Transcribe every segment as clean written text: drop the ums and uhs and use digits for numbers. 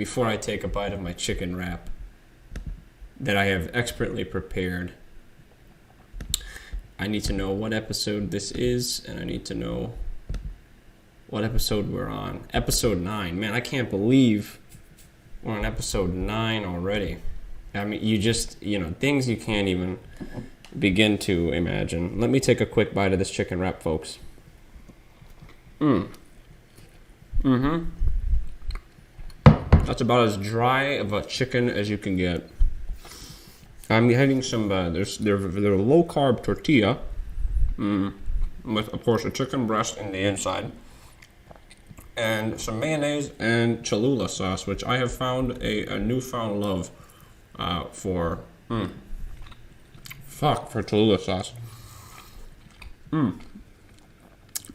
before I take a bite of my chicken wrap that I have expertly prepared, I need to know what episode this is, and I need to know what episode we're on. Episode 9. Man, I can't believe we're on episode 9 already. I mean, things you can't even begin to imagine. Let me take a quick bite of this chicken wrap, folks. That's about as dry of a chicken as you can get. I'm having some, they're low-carb tortilla, with, of course, a chicken breast in the inside, and some mayonnaise and Cholula sauce, which I have found a newfound love for Cholula sauce.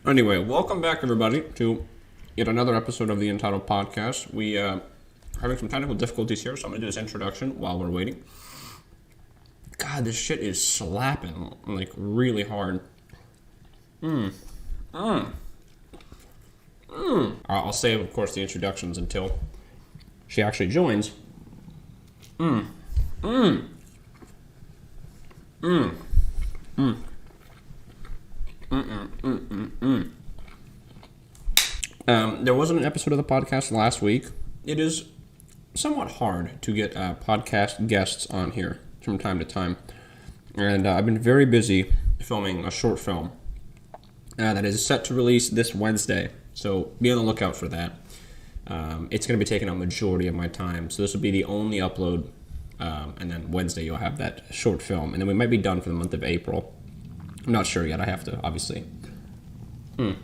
Anyway, welcome back, everybody, to yet another episode of the Untitled podcast. We are having some technical difficulties here, so I'm going to do this introduction while we're waiting. God, this shit is slapping, like, really hard. I'll save, of course, the introductions until she actually joins. There wasn't an episode of the podcast last week. It is somewhat hard to get podcast guests on here from time to time, and I've been very busy filming a short film that is set to release this Wednesday, so be on the lookout for that. It's going to be taking a majority of my time, so this will be the only upload, and then Wednesday you'll have that short film, and then we might be done for the month of April. I'm not sure yet. I have to, obviously. I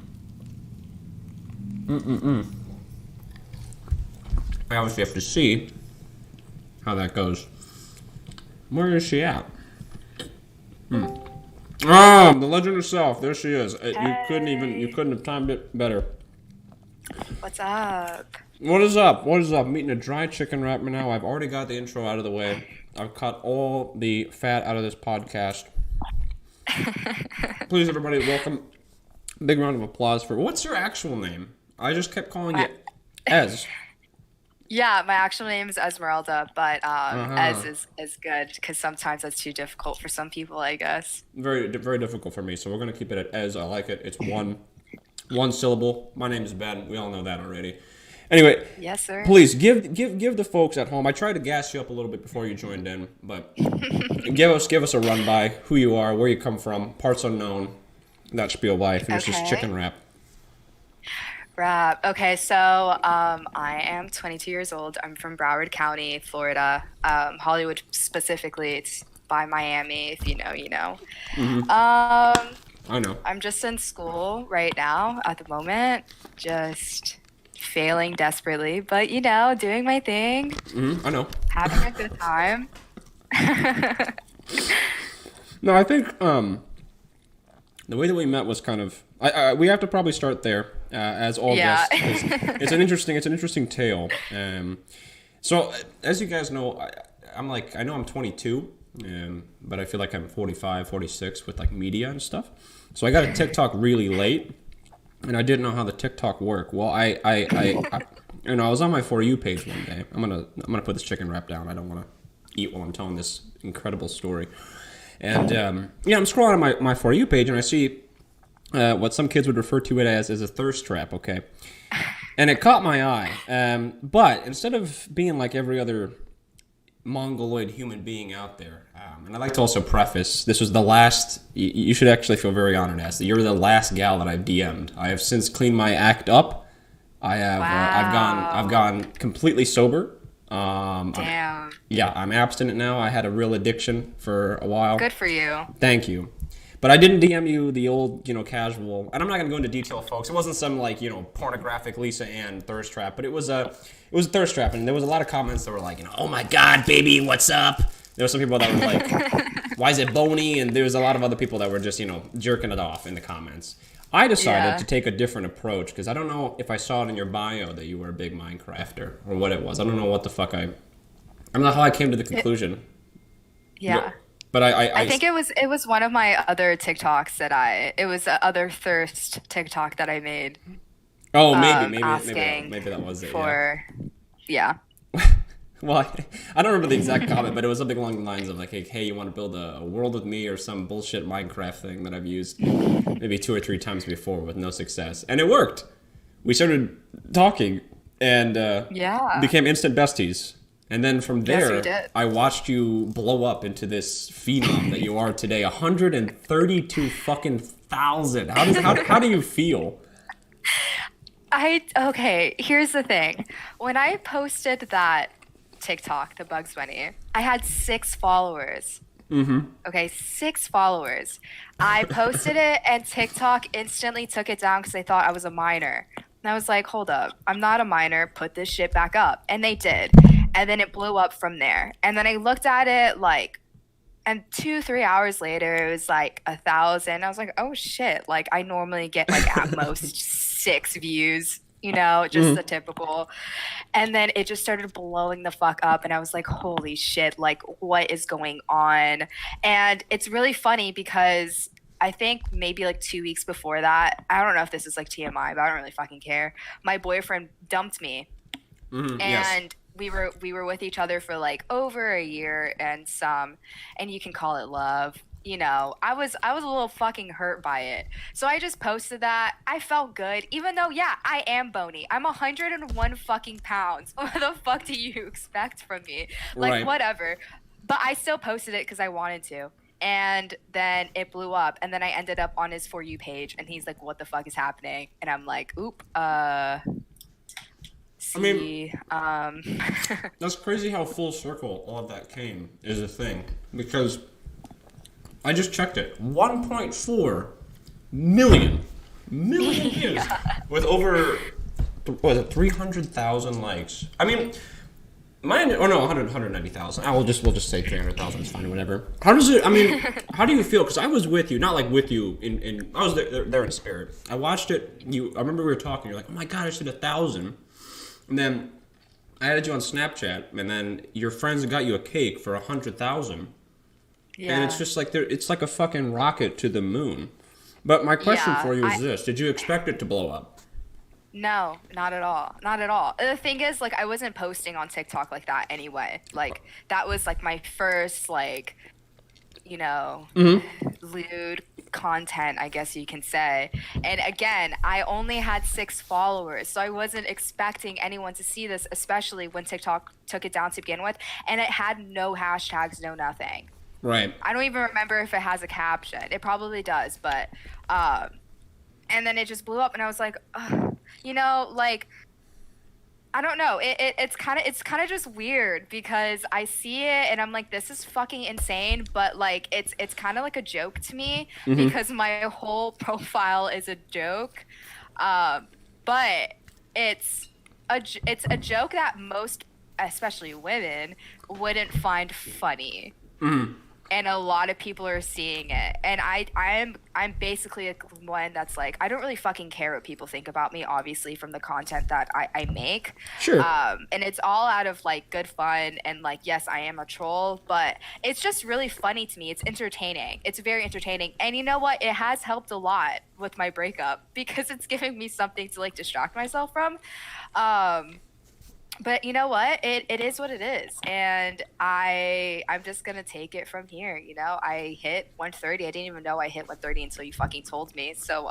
obviously have to see how that goes. Where is she at? Ah, the legend herself. There she is. You couldn't have timed it better. What's up? What is up? I'm eating a dry chicken wrap now. I've already got the intro out of the way. I've cut all the fat out of this podcast. Please, everybody, welcome. Big round of applause for... What's your actual name? I just kept calling you Ez. Yeah, my actual name is Esmeralda, but Ez is good because sometimes that's too difficult for some people, I guess. Very, very difficult for me, so we're going to keep it at Ez. I like it. It's one syllable. My name is Ben. We all know that already. Anyway, yes, sir. Please give the folks at home. I tried to gas you up a little bit before you joined in, but give us a run by who you are, where you come from, parts unknown, that spiel by finish this chicken wrap. Okay, so I am 22 years old. I'm from Broward County, Florida. Hollywood specifically. It's by Miami. If you know, you know. I know. I'm just in school right now at the moment. Just failing desperately, but doing my thing. I know. Having a good time. No, I think the way that we met was kind of. We have to probably start there, as all guests. It's an interesting tale. So as you guys know, I know I'm 22, but I feel like I'm 45, 46 with like media and stuff. So I got a TikTok really late, and I didn't know how the TikTok worked. Well, I was on my For You page one day. I'm gonna put this chicken wrap down. I don't want to eat while I'm telling this incredible story. And I'm scrolling on my For You page, and I see what some kids would refer to it as a thirst trap. Okay, and it caught my eye. But instead of being like every other mongoloid human being out there, and I'd like to also preface, this was the last. You should actually feel very honored, as you're the last gal that I've DM'd. I have since cleaned my act up. I have. I've gone completely sober. Damn. I'm abstinent now. I had a real addiction for a while. Good for you. Thank you. But I didn't DM you the old, casual, and I'm not going to go into detail, folks. It wasn't some, pornographic Lisa Ann thirst trap, but it was a thirst trap, and there was a lot of comments that were like, oh my God, baby, what's up? There were some people that were like, why is it bony? And there was a lot of other people that were just, jerking it off in the comments. I decided to take a different approach, because I don't know if I saw it in your bio that you were a big Minecrafter, or what it was. I don't know what the fuck I don't know how I came to the conclusion. Yeah. But I think it was one of my other TikToks it was the other thirst TikTok that I made. Oh, maybe that was it. Yeah. Well, I don't remember the exact comment, but it was something along the lines of like, hey, you want to build a world with me or some bullshit Minecraft thing that I've used maybe 2 or 3 times before with no success. And it worked. We started talking and became instant besties. And then from there, I watched you blow up into this phenom that you are today. 132 fucking thousand. How do you feel? Okay, here's the thing. When I posted that TikTok, the Bugs Bunny, I had 6 followers. Okay, 6 followers. I posted it and TikTok instantly took it down because they thought I was a minor. And I was like, hold up, I'm not a minor, put this shit back up. And they did. And then it blew up from there. And then I looked at it like, and 2-3 hours later, it was like 1,000. I was like, oh shit, like I normally get like at most 6 views, you know, just the typical. And then it just started blowing the fuck up. And I was like, holy shit, like what is going on? And it's really funny because I think maybe like 2 weeks before that, I don't know if this is like TMI, but I don't really fucking care. My boyfriend dumped me. And we were with each other for like over a year and some, and you can call it love. You know, I was a little fucking hurt by it. So I just posted that. I felt good, even though, yeah, I am bony. I'm 101 fucking pounds. What the fuck do you expect from me? Like, whatever. But I still posted it because I wanted to. And then it blew up. And then I ended up on his For You page. And he's like, what the fuck is happening? And I'm like, oop, see, I mean, that's crazy how full circle all of that came is a thing. Because I just checked it. 1.4 million views. With over, what was it, 300,000 likes. I mean, mine, 190,000. We'll just say 300,000 is fine, whatever. How does it, I mean, how do you feel? Because I was with you, not like with you I was there in spirit. I watched it, I remember we were talking, you're like, oh my god, I just did 1,000. And then I added you on Snapchat, and then your friends got you a cake for 100,000. Yeah. And it's just like it's like a fucking rocket to the moon. But my question for you is this: did you expect it to blow up? No, not at all. Not at all. The thing is, like, I wasn't posting on TikTok like that anyway. Like, that was like my first, like, you know, lewd content, I guess you can say. And again, I only had 6 followers, so I wasn't expecting anyone to see this, especially when TikTok took it down to begin with. And it had no hashtags, no nothing. Right. I don't even remember if it has a caption. It probably does, but and then it just blew up, and I was like, you know, like, I don't know. It's kind of just weird because I see it and I'm like, this is fucking insane, but like it's kind of like a joke to me because my whole profile is a joke. But it's a joke that most, especially women, wouldn't find funny. And a lot of people are seeing it, and I'm basically one that's like, I don't really fucking care what people think about me, obviously, from the content that I make. Sure. And it's all out of like good fun, and like, yes, I am a troll, but it's just really funny to me. It's entertaining. It's very entertaining, and you know what? It has helped a lot with my breakup because it's giving me something to like distract myself from. But you know what? It is what it is, and I'm just gonna take it from here. You know, I hit 130. I didn't even know I hit 130 until you fucking told me. So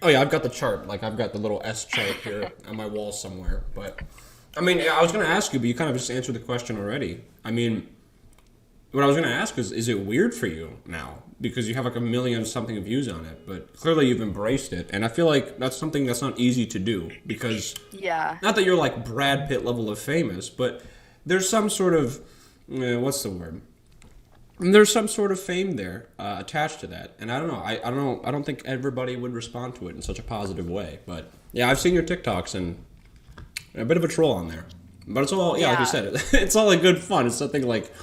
Oh yeah, I've got the chart. Like I've got the little S chart here on my wall somewhere. But I mean, I was gonna ask you, but you kind of just answered the question already. I mean, what I was gonna ask is it weird for you now because you have like 1 million something views on it, but clearly you've embraced it, and I feel like that's something that's not easy to do because not that you're like Brad Pitt level of famous, but there's some sort of what's the word? There's some sort of fame there attached to that, and I don't know. I don't think everybody would respond to it in such a positive way, but yeah, I've seen your TikToks and a bit of a troll on there, but it's all like you said, it's all like good fun. It's something like,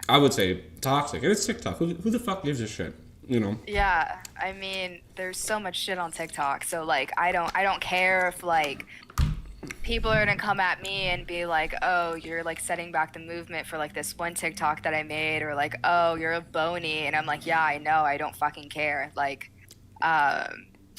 I would say toxic. And it's TikTok. Who the fuck gives a shit? You know? Yeah. I mean, there's so much shit on TikTok. So like I don't care if like people are gonna come at me and be like, oh, you're like setting back the movement for like this one TikTok that I made, or like, oh, you're a bony, and I'm like, yeah, I know, I don't fucking care. Like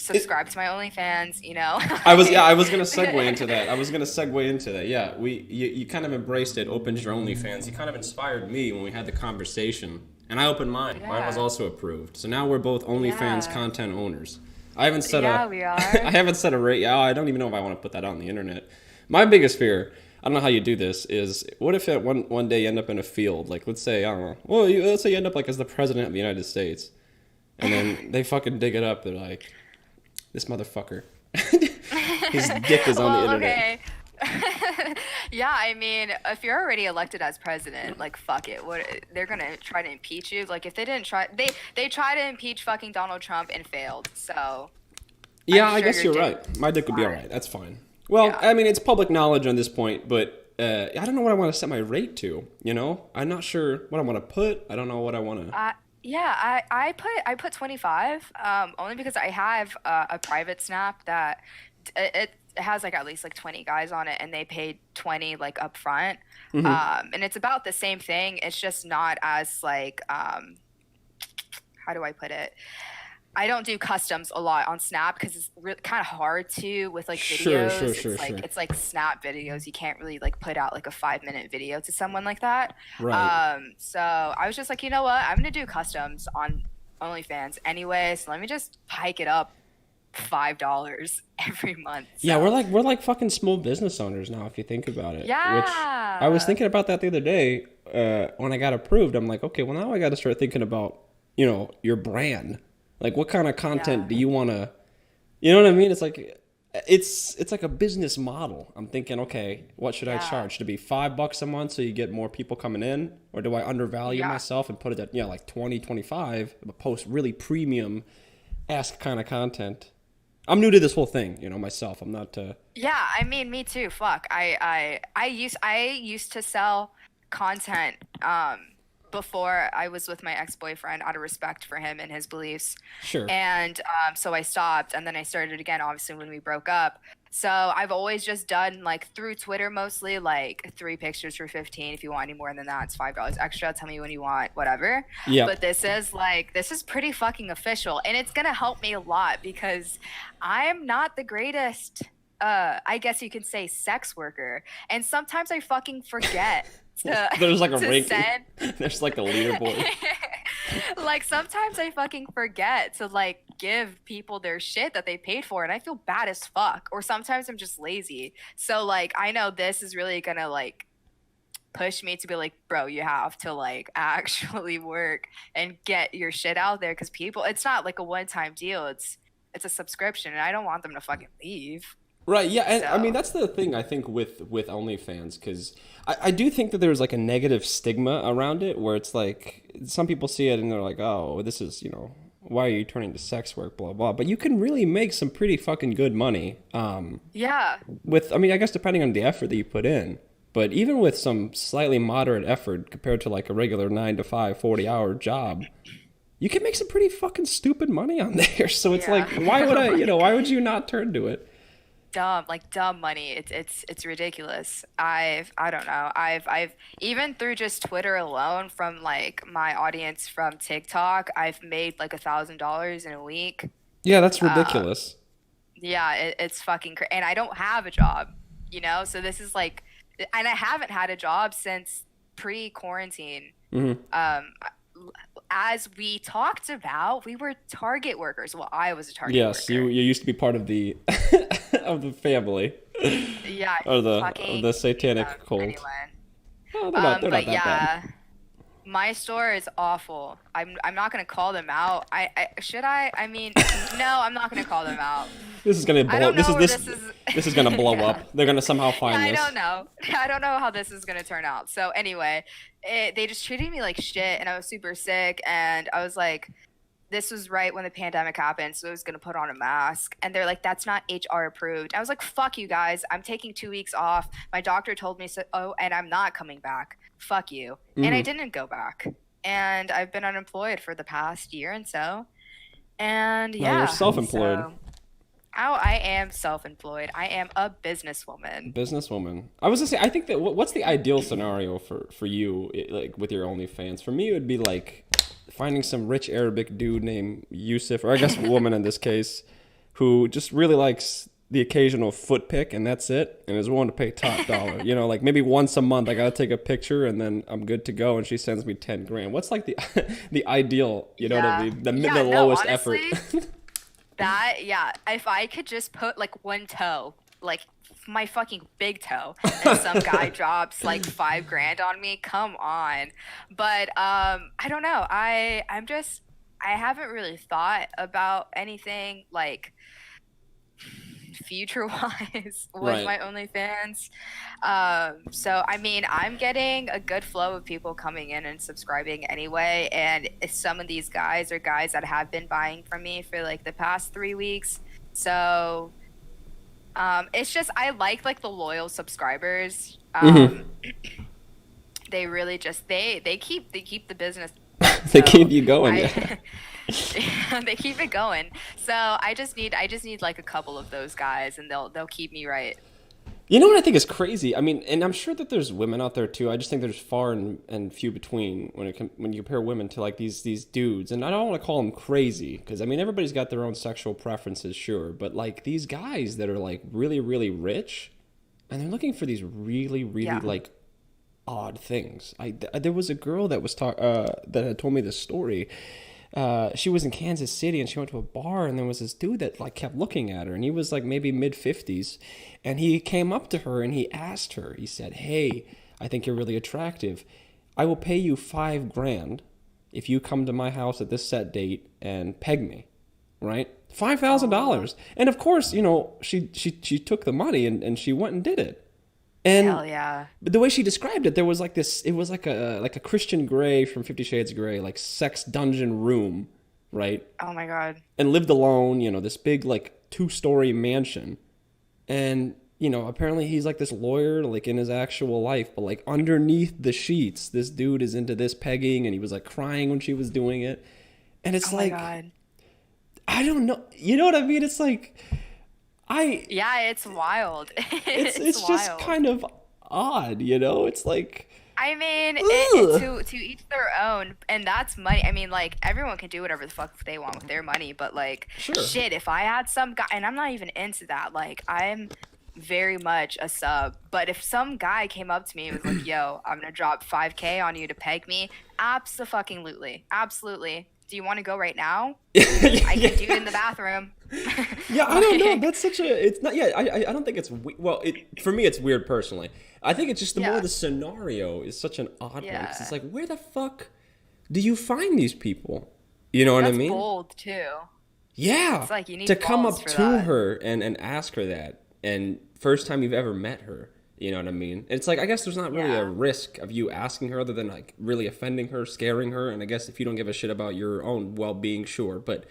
subscribe to my OnlyFans, you know. I was gonna segue into that. Yeah, you kind of embraced it, opened your OnlyFans. You kind of inspired me when we had the conversation, and I opened mine. Yeah. Mine was also approved. So now we're both OnlyFans content owners. I haven't set we are. I haven't set a rate. I don't even know if I want to put that out on the internet. My biggest fear, I don't know how you do this, is what if one day you end up in a field, like let's say, I don't know, well, let's say you end up like as the president of the United States, and then they fucking dig it up, they're like, this motherfucker, his dick is on the internet. Okay. Yeah, I mean, if you're already elected as president, like, fuck it. They're gonna try to impeach you. Like, if they didn't try, they tried to impeach fucking Donald Trump and failed. So. Yeah, I guess you're right. My dick would be all right. That's fine. Well, yeah. I mean, it's public knowledge on this point, but I don't know what I want to set my rate to. You know, I'm not sure what I want to put. I don't know what I want to. Yeah, I put 25. Only because I have a private Snap that it has like at least like 20 guys on it, and they paid 20 like up front. Mm-hmm. And it's about the same thing. It's just not as like how do I put it? I don't do customs a lot on Snap because it's kind of hard to with like videos. Sure. It's like Snap videos. You can't really like put out like a 5-minute video to someone like that. Right. So I was just like, you know what? I'm gonna do customs on OnlyFans anyway. So let me just hike it up $5 every month. So. Yeah, we're like fucking small business owners now if you think about it. Yeah. Which I was thinking about that the other day when I got approved. I'm like, okay, well now I got to start thinking about, you know, your brand. Like, what kind of content do you want to, you know what I mean? It's like, it's like a business model. I'm thinking, okay, what should I charge? To be $5 a month so you get more people coming in? Or do I undervalue myself and put it at, like 20, 25, but post really premium ask kind of content? I'm new to this whole thing, you know, myself. I'm not, Yeah, I mean, me too. Fuck. I used to sell content, before I was with my ex-boyfriend out of respect for him and his beliefs. Sure. And so I stopped, and then I started again, obviously, when we broke up. So I've always just done, like, through Twitter mostly, like, 3 pictures for $15. If you want any more than that, it's $5 extra. Tell me when you want, whatever. Yeah. But this is pretty fucking official, and it's going to help me a lot because I'm not the greatest, I guess you could say, sex worker. And sometimes I fucking forget. There's like a ranking. There's like a leaderboard. Like sometimes I fucking forget to like give people their shit that they paid for, and I feel bad as fuck. Or sometimes I'm just lazy. So like I know this is really gonna like push me to be like, bro, you have to like actually work and get your shit out there, because people, it's not like a one-time deal. It's a subscription, and I don't want them to fucking leave. Right, yeah, and I mean, that's the thing, I think, with OnlyFans, because I do think that there's, like, a negative stigma around it, where it's, like, some people see it and they're like, oh, this is, you know, why are you turning to sex work, blah, blah, but you can really make some pretty fucking good money. Yeah. With, I mean, I guess depending on the effort that you put in, but even with some slightly moderate effort compared to, like, a regular 9-to-5, 40-hour job, you can make some pretty fucking stupid money on there, so it's like, why would you not turn to it? Dumb money. It's ridiculous. I don't know. I've even through just Twitter alone, from like my audience from TikTok, I've made like $1,000 in a week. Yeah, that's ridiculous. It's fucking crazy. And I don't have a job, you know. So this is like, and I haven't had a job since pre-quarantine. Mm-hmm. As we talked about, we were Target workers. Well, I was a Target worker. Yes, you used to be part of the of the family. Yeah. Or the satanic cult. Anyway. Oh, they're not that bad. My store is awful. I'm not gonna call them out. Should I? I mean, no, I'm not gonna call them out. This is gonna blow. This is gonna blow up. They're gonna somehow find this. I don't know. I don't know how this is gonna turn out. So anyway, they just treated me like shit, and I was super sick, and I was like, this was right when the pandemic happened, so I was gonna put on a mask, and they're like, that's not HR approved. I was like, fuck you guys. I'm taking 2 weeks off. My doctor told me so. Oh, and I'm not coming back. Fuck you. Mm-hmm. And I didn't go back. And I've been unemployed for the past year and so. And yeah. Well, you're self-employed. I am self-employed. I am a businesswoman. I was gonna say, I think that what's the ideal scenario for you, like with your OnlyFans? For me, it would be like finding some rich Arabic dude named Yusuf, or I guess woman in this case, who just really likes the occasional foot pic, and that's it, and is willing to pay top dollar. You know, like maybe once a month I gotta take a picture and then I'm good to go, and she sends me 10 grand. What's like the the ideal, you know, the lowest honestly, effort? If I could just put like one toe, like my fucking big toe, and some guy drops like 5 grand on me, come on. But I don't know. I haven't really thought about anything like future wise with my OnlyFans. So I mean, I'm getting a good flow of people coming in and subscribing anyway, and some of these guys are guys that have been buying from me for like the past 3 weeks. So it's just I like the loyal subscribers. They really just they keep the business. They keep you going. They keep it going. So I just need like a couple of those guys, and they'll keep me right. You know what I think is crazy? I mean, and I'm sure that there's women out there too. I just think there's far and few between when you compare women to like these dudes. And I don't want to call them crazy, because I mean everybody's got their own sexual preferences, sure. But like these guys that are like really really rich, and they're looking for these really like odd things. There was a girl that was that had told me this story. She was in Kansas City, and she went to a bar, and there was this dude that like kept looking at her, and he was like maybe mid-50s, and he came up to her and he asked her, he said, "Hey, I think you're really attractive. I will pay you 5 grand if you come to my house at this set date and peg me." Right? $5,000. And of course, you know, she took the money and she went and did it. And hell yeah. But the way she described it, there was like this, it was like a Christian Grey from 50 Shades of Grey, like sex dungeon room, right? Oh my God. And lived alone, you know, this big like 2-story mansion. And, you know, apparently he's like this lawyer like in his actual life, but like underneath the sheets, this dude is into this pegging, and he was like crying when she was doing it. And it's like, God. I don't know. You know what I mean? It's like, it's wild. It's wild. Just kind of odd, you know? It's like, I mean, to each their own, and that's money. I mean, like, everyone can do whatever the fuck they want with their money, but like, shit, if I had some guy, and I'm not even into that, like, I'm very much a sub, but if some guy came up to me and was like, "Yo, I'm gonna drop 5K on you to peg me," absolutely. Do you want to go right now? I can do it in the bathroom. Yeah, I don't know. That's such a. It's not. Yeah, I don't think it's. Well, for me, it's weird personally. I think it's just the more the scenario is such an odd one. 'Cause it's like, where the fuck do you find these people? You know what I mean? That's bold too. Yeah. It's like you need to come up to that. her and ask her that, and first time you've ever met her. You know what I mean? It's like, I guess there's not really a risk of you asking her other than like really offending her, scaring her. And I guess if you don't give a shit about your own well-being, sure. But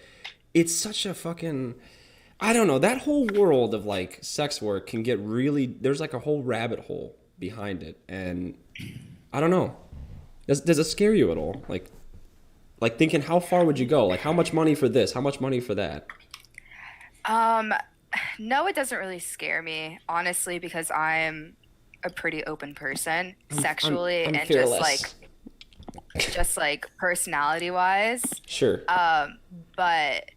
it's such a fucking, I don't know, that whole world of like sex work can get really, there's like a whole rabbit hole behind it. And I don't know. Does it scare you at all? Like thinking, how far would you go? Like, how much money for this? How much money for that? No, it doesn't really scare me, honestly, because I'm a pretty open person sexually. I'm and just like personality wise. Sure. But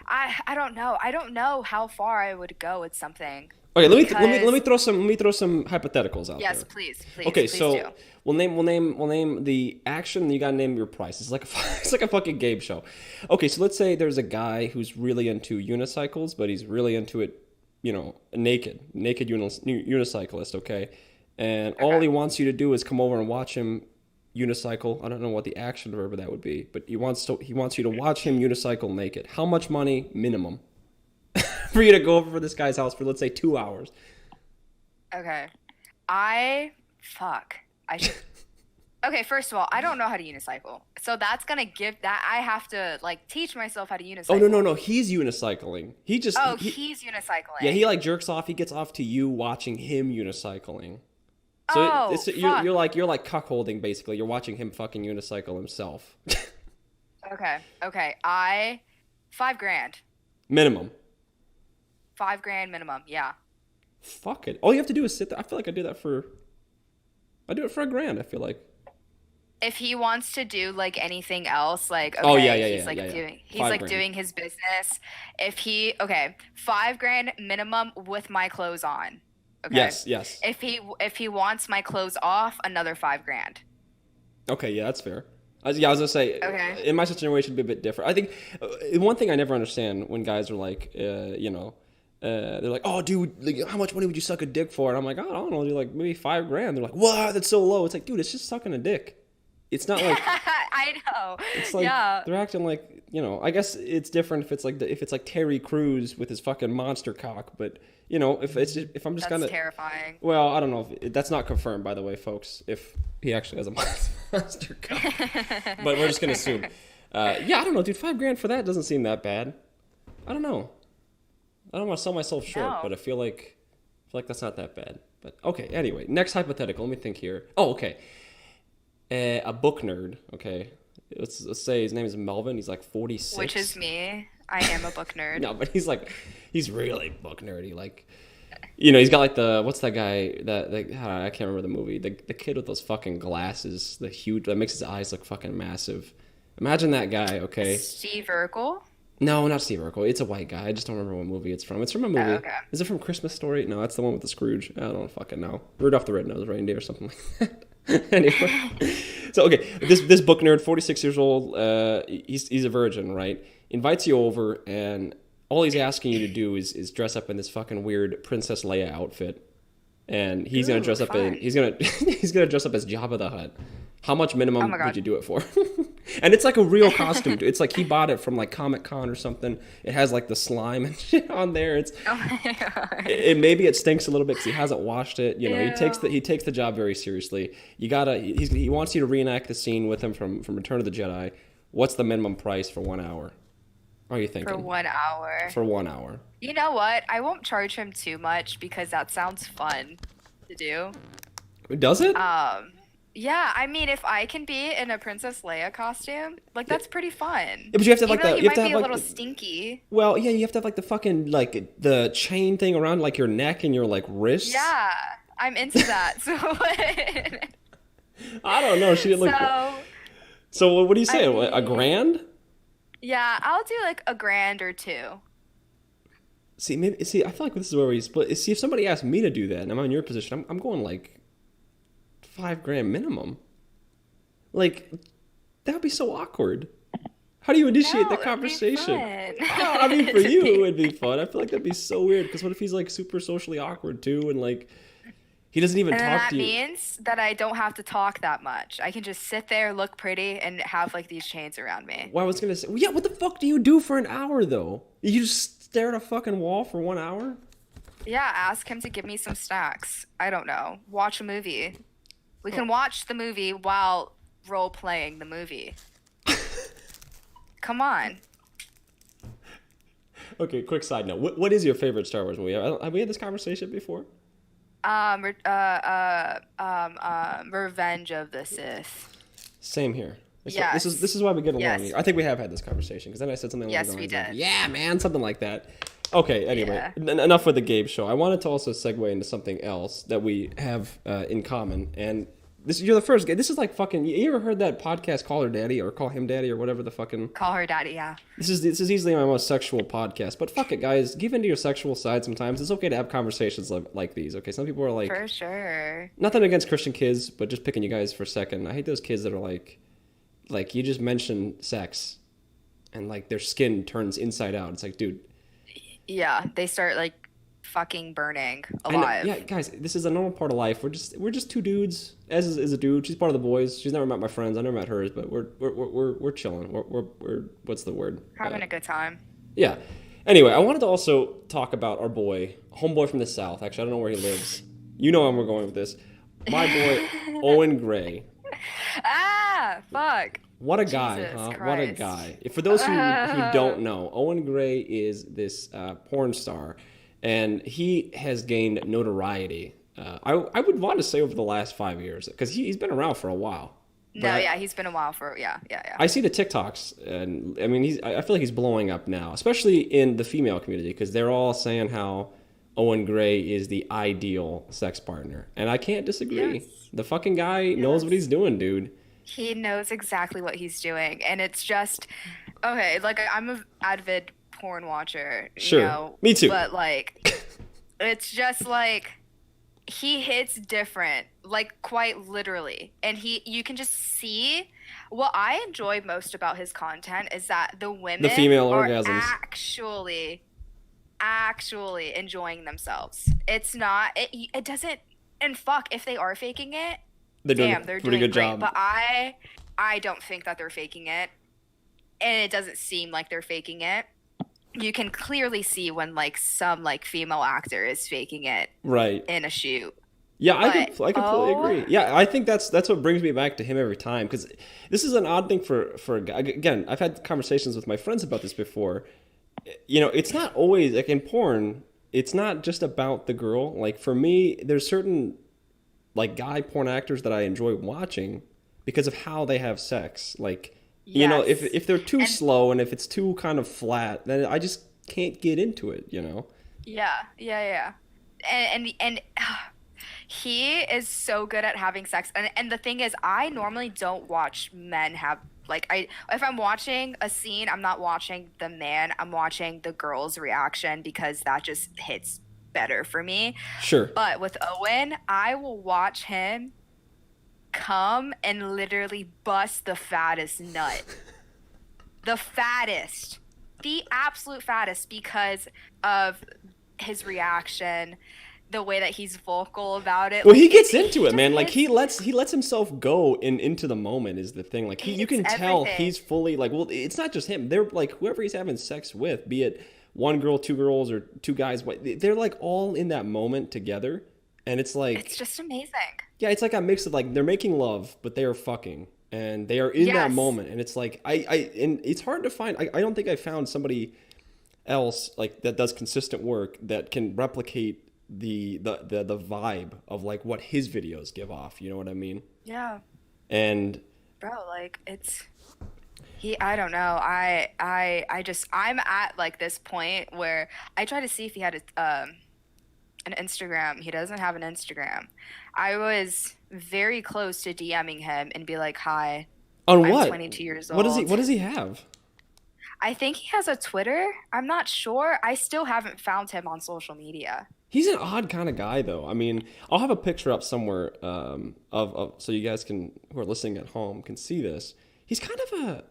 I don't know. I don't know how far I would go with something. Okay, let me throw some hypotheticals out there. Yes, please. Okay, please so do. we'll name the action. You gotta name your price. It's like a fucking game show. Okay, so let's say there's a guy who's really into unicycles, but he's really into it, you know, naked unicyclist. Okay, and all he wants you to do is come over and watch him unicycle. I don't know what the action verb of that would be, but he wants you to watch him unicycle naked. How much money minimum for you to go over for this guy's house for, let's say, 2 hours? Okay. Okay, first of all, I don't know how to unicycle. So that's going to give that, I have to, like, teach myself how to unicycle. Oh, no. He's unicycling. He's unicycling. Yeah, he, like, jerks off. He gets off to you watching him unicycling. So you're like cuckolding, basically. You're watching him fucking unicycle himself. Okay. 5 grand. Minimum. 5 grand minimum, yeah. Fuck it. All you have to do is sit there. I feel like I do it for $1,000, I feel like. if he wants to do like anything else, like okay, Oh yeah, he's like doing his business. If he $5,000 minimum with my clothes on. Okay. Yes. If he wants my clothes off, another $5,000. Okay, yeah, that's fair. I was gonna say, in my situation, it'd be a bit different. I think one thing I never understand when guys are like, they're like, oh, dude, like, how much money would you suck a dick for? And I'm like, I don't know, dude, like maybe $5,000. They're like, wow, that's so low. It's like, dude, it's just sucking a dick. It's not like I know. It's like they're acting like, I guess it's different if it's like Terry Crews with his fucking monster cock, but if I'm just That's terrifying. Well, I don't know if that's not confirmed, by the way, folks, if he actually has a monster cock. But we're just gonna assume. I don't know, dude, $5,000 for that doesn't seem that bad. I don't know. I don't want to sell myself short, but I feel like that's not that bad. But okay, anyway, next hypothetical. Let me think here. Oh, okay. A book nerd, okay. Let's say his name is Melvin. He's like 46. Which is me. I am a book nerd. No, but he's really book nerdy. Like, he's got like what's that guy I can't remember the movie. The kid with those fucking glasses, the huge that makes his eyes look fucking massive. Imagine that guy, okay. Steve Urkel? No, not Steve Urkel. It's a white guy. I just don't remember what movie it's from. It's from a movie. Oh, okay. Is it from Christmas Story? No, that's the one with the Scrooge. I don't fucking know. Rudolph the Red-Nosed Reindeer or something like that. Anyway, so okay, this book nerd, 46 years old, he's a virgin, right? Invites you over, and all he's asking you to do is dress up in this fucking weird Princess Leia outfit, and he's gonna dress up he's gonna dress up as Jabba the Hutt. How much minimum would you do it for? And it's like a real costume. It's like he bought it from like Comic-Con or something. It has like the slime and shit on there. Oh my God. Maybe it stinks a little bit because he hasn't washed it. He takes the job very seriously. He wants you to reenact the scene with him from Return of the Jedi. What's the minimum price for 1 hour? Are you thinking? For 1 hour. For 1 hour. You know what? I won't charge him too much because that sounds fun to do. Does it? Yeah, I mean, if I can be in a Princess Leia costume, like that's pretty fun. Yeah, but you have to have he might be a little stinky. Well, yeah, you have to have like the fucking like the chain thing around like your neck and your like wrists. Yeah, I'm into that. So I don't know. She didn't look. So what do you say? $1,000? Yeah, I'll do like $1,000 or $2,000. See, I feel like this is where we split. See, if somebody asked me to do that, and I'm in your position, I'm going like $5,000 minimum. Like, that would be so awkward. How do you initiate the conversation? I mean, for you, it would be fun. I feel like that'd be so weird. Because what if he's like super socially awkward too, and like he doesn't even talk to you? That means that I don't have to talk that much. I can just sit there, look pretty, and have like these chains around me. Well, I was gonna say, yeah. What the fuck do you do for an hour though? You just stare at a fucking wall for 1 hour? Yeah, ask him to give me some snacks. I don't know. Watch a movie. We can watch the movie while role-playing the movie. Come on. Okay, quick side note. What is your favorite Star Wars movie? Have we had this conversation before? Revenge of the Sith. Same here. Yes. This is why we get along. I think we have had this conversation because then I said something along the lines. Yes, we did. Yeah, man, something like that. Okay, anyway, enough with the Gabe show. I wanted to also segue into something else that we have in common. And you're the first guy. This is like fucking, you ever heard that podcast, Call Her Daddy, or Call Him Daddy, or whatever the fucking... Call Her Daddy, yeah. This is easily my most sexual podcast. But fuck it, guys. Give into your sexual side sometimes. It's okay to have conversations like these, okay? Some people are like... For sure. Nothing against Christian kids, but just picking you guys for a second. I hate those kids that are like you just mention sex, and like their skin turns inside out. It's like, dude... Yeah, they start like fucking burning alive. Yeah, guys, this is a normal part of life. We're just two dudes. Ez is a dude. She's part of the boys. She's never met my friends. I never met hers, but we're chilling. We're what's the word? Having a good time. Yeah. Anyway, I wanted to also talk about our boy, homeboy from the South. Actually, I don't know where he lives. You know where we're going with this. My boy, Owen Gray. Fuck. What a guy, huh? Christ. What a guy. For those who don't know, Owen Gray is this porn star, and he has gained notoriety. I would want to say over the last 5 years, because he's been around for a while. He's been a while for, yeah. I see the TikToks, and I mean, I feel like he's blowing up now, especially in the female community, because they're all saying how Owen Gray is the ideal sex partner. And I can't disagree. Yes. The fucking guy knows what he's doing, dude. He knows exactly what he's doing, and it's just okay. Like I'm an avid porn watcher, Sure. you know, Me too. but like, it's just like he hits different, like quite literally, and you can just see. What I enjoy most about his content is that the women female are orgasms. actually enjoying themselves. It's not. It doesn't. And fuck, if they are faking it. They're doing Damn, they're pretty doing good great, job. but I don't think that they're faking it, and it doesn't seem like they're faking it. You can clearly see when like some like female actor is faking it, right, in a shoot. Yeah, I completely agree. Yeah, I think that's what brings me back to him every time, because this is an odd thing for a guy. Again, I've had conversations with my friends about this before. You know, it's not always like in porn. It's not just about the girl. Like for me, there's certain like guy porn actors that I enjoy watching because of how they have sex. Like, you know, if they're too slow and if it's too kind of flat, then I just can't get into it, you know? Yeah. And he is so good at having sex. And the thing is, I normally don't watch men have, like, if I'm watching a scene, I'm not watching the man, I'm watching the girl's reaction, because that just hits better for me. Sure. But with Owen, I will watch him come and literally bust the fattest nut. The fattest. The absolute fattest, because of his reaction, the way that he's vocal about it. Well, he gets into it, man. Like he lets himself go into the moment is the thing. Like you can tell he's fully like, well, it's not just him. They're like whoever he's having sex with, be it one girl, two girls, or two guys, they're like all in that moment together, and it's like it's just amazing. Yeah, it's like a mix of like they're making love, but they are fucking, and they are in that moment, and it's like and it's hard to find. I don't think I found somebody else like that does consistent work that can replicate the vibe of like what his videos give off. You know what I mean? Yeah. And bro, like I don't know. I'm at like this point where I try to see if he had an Instagram. He doesn't have an Instagram. I was very close to DMing him and be like, "Hi, on what? I'm 22 years old. What does he have? I think he has a Twitter. I'm not sure. I still haven't found him on social media. He's an odd kind of guy, though. I mean, I'll have a picture up somewhere of so you guys who are listening at home can see this. He's kind of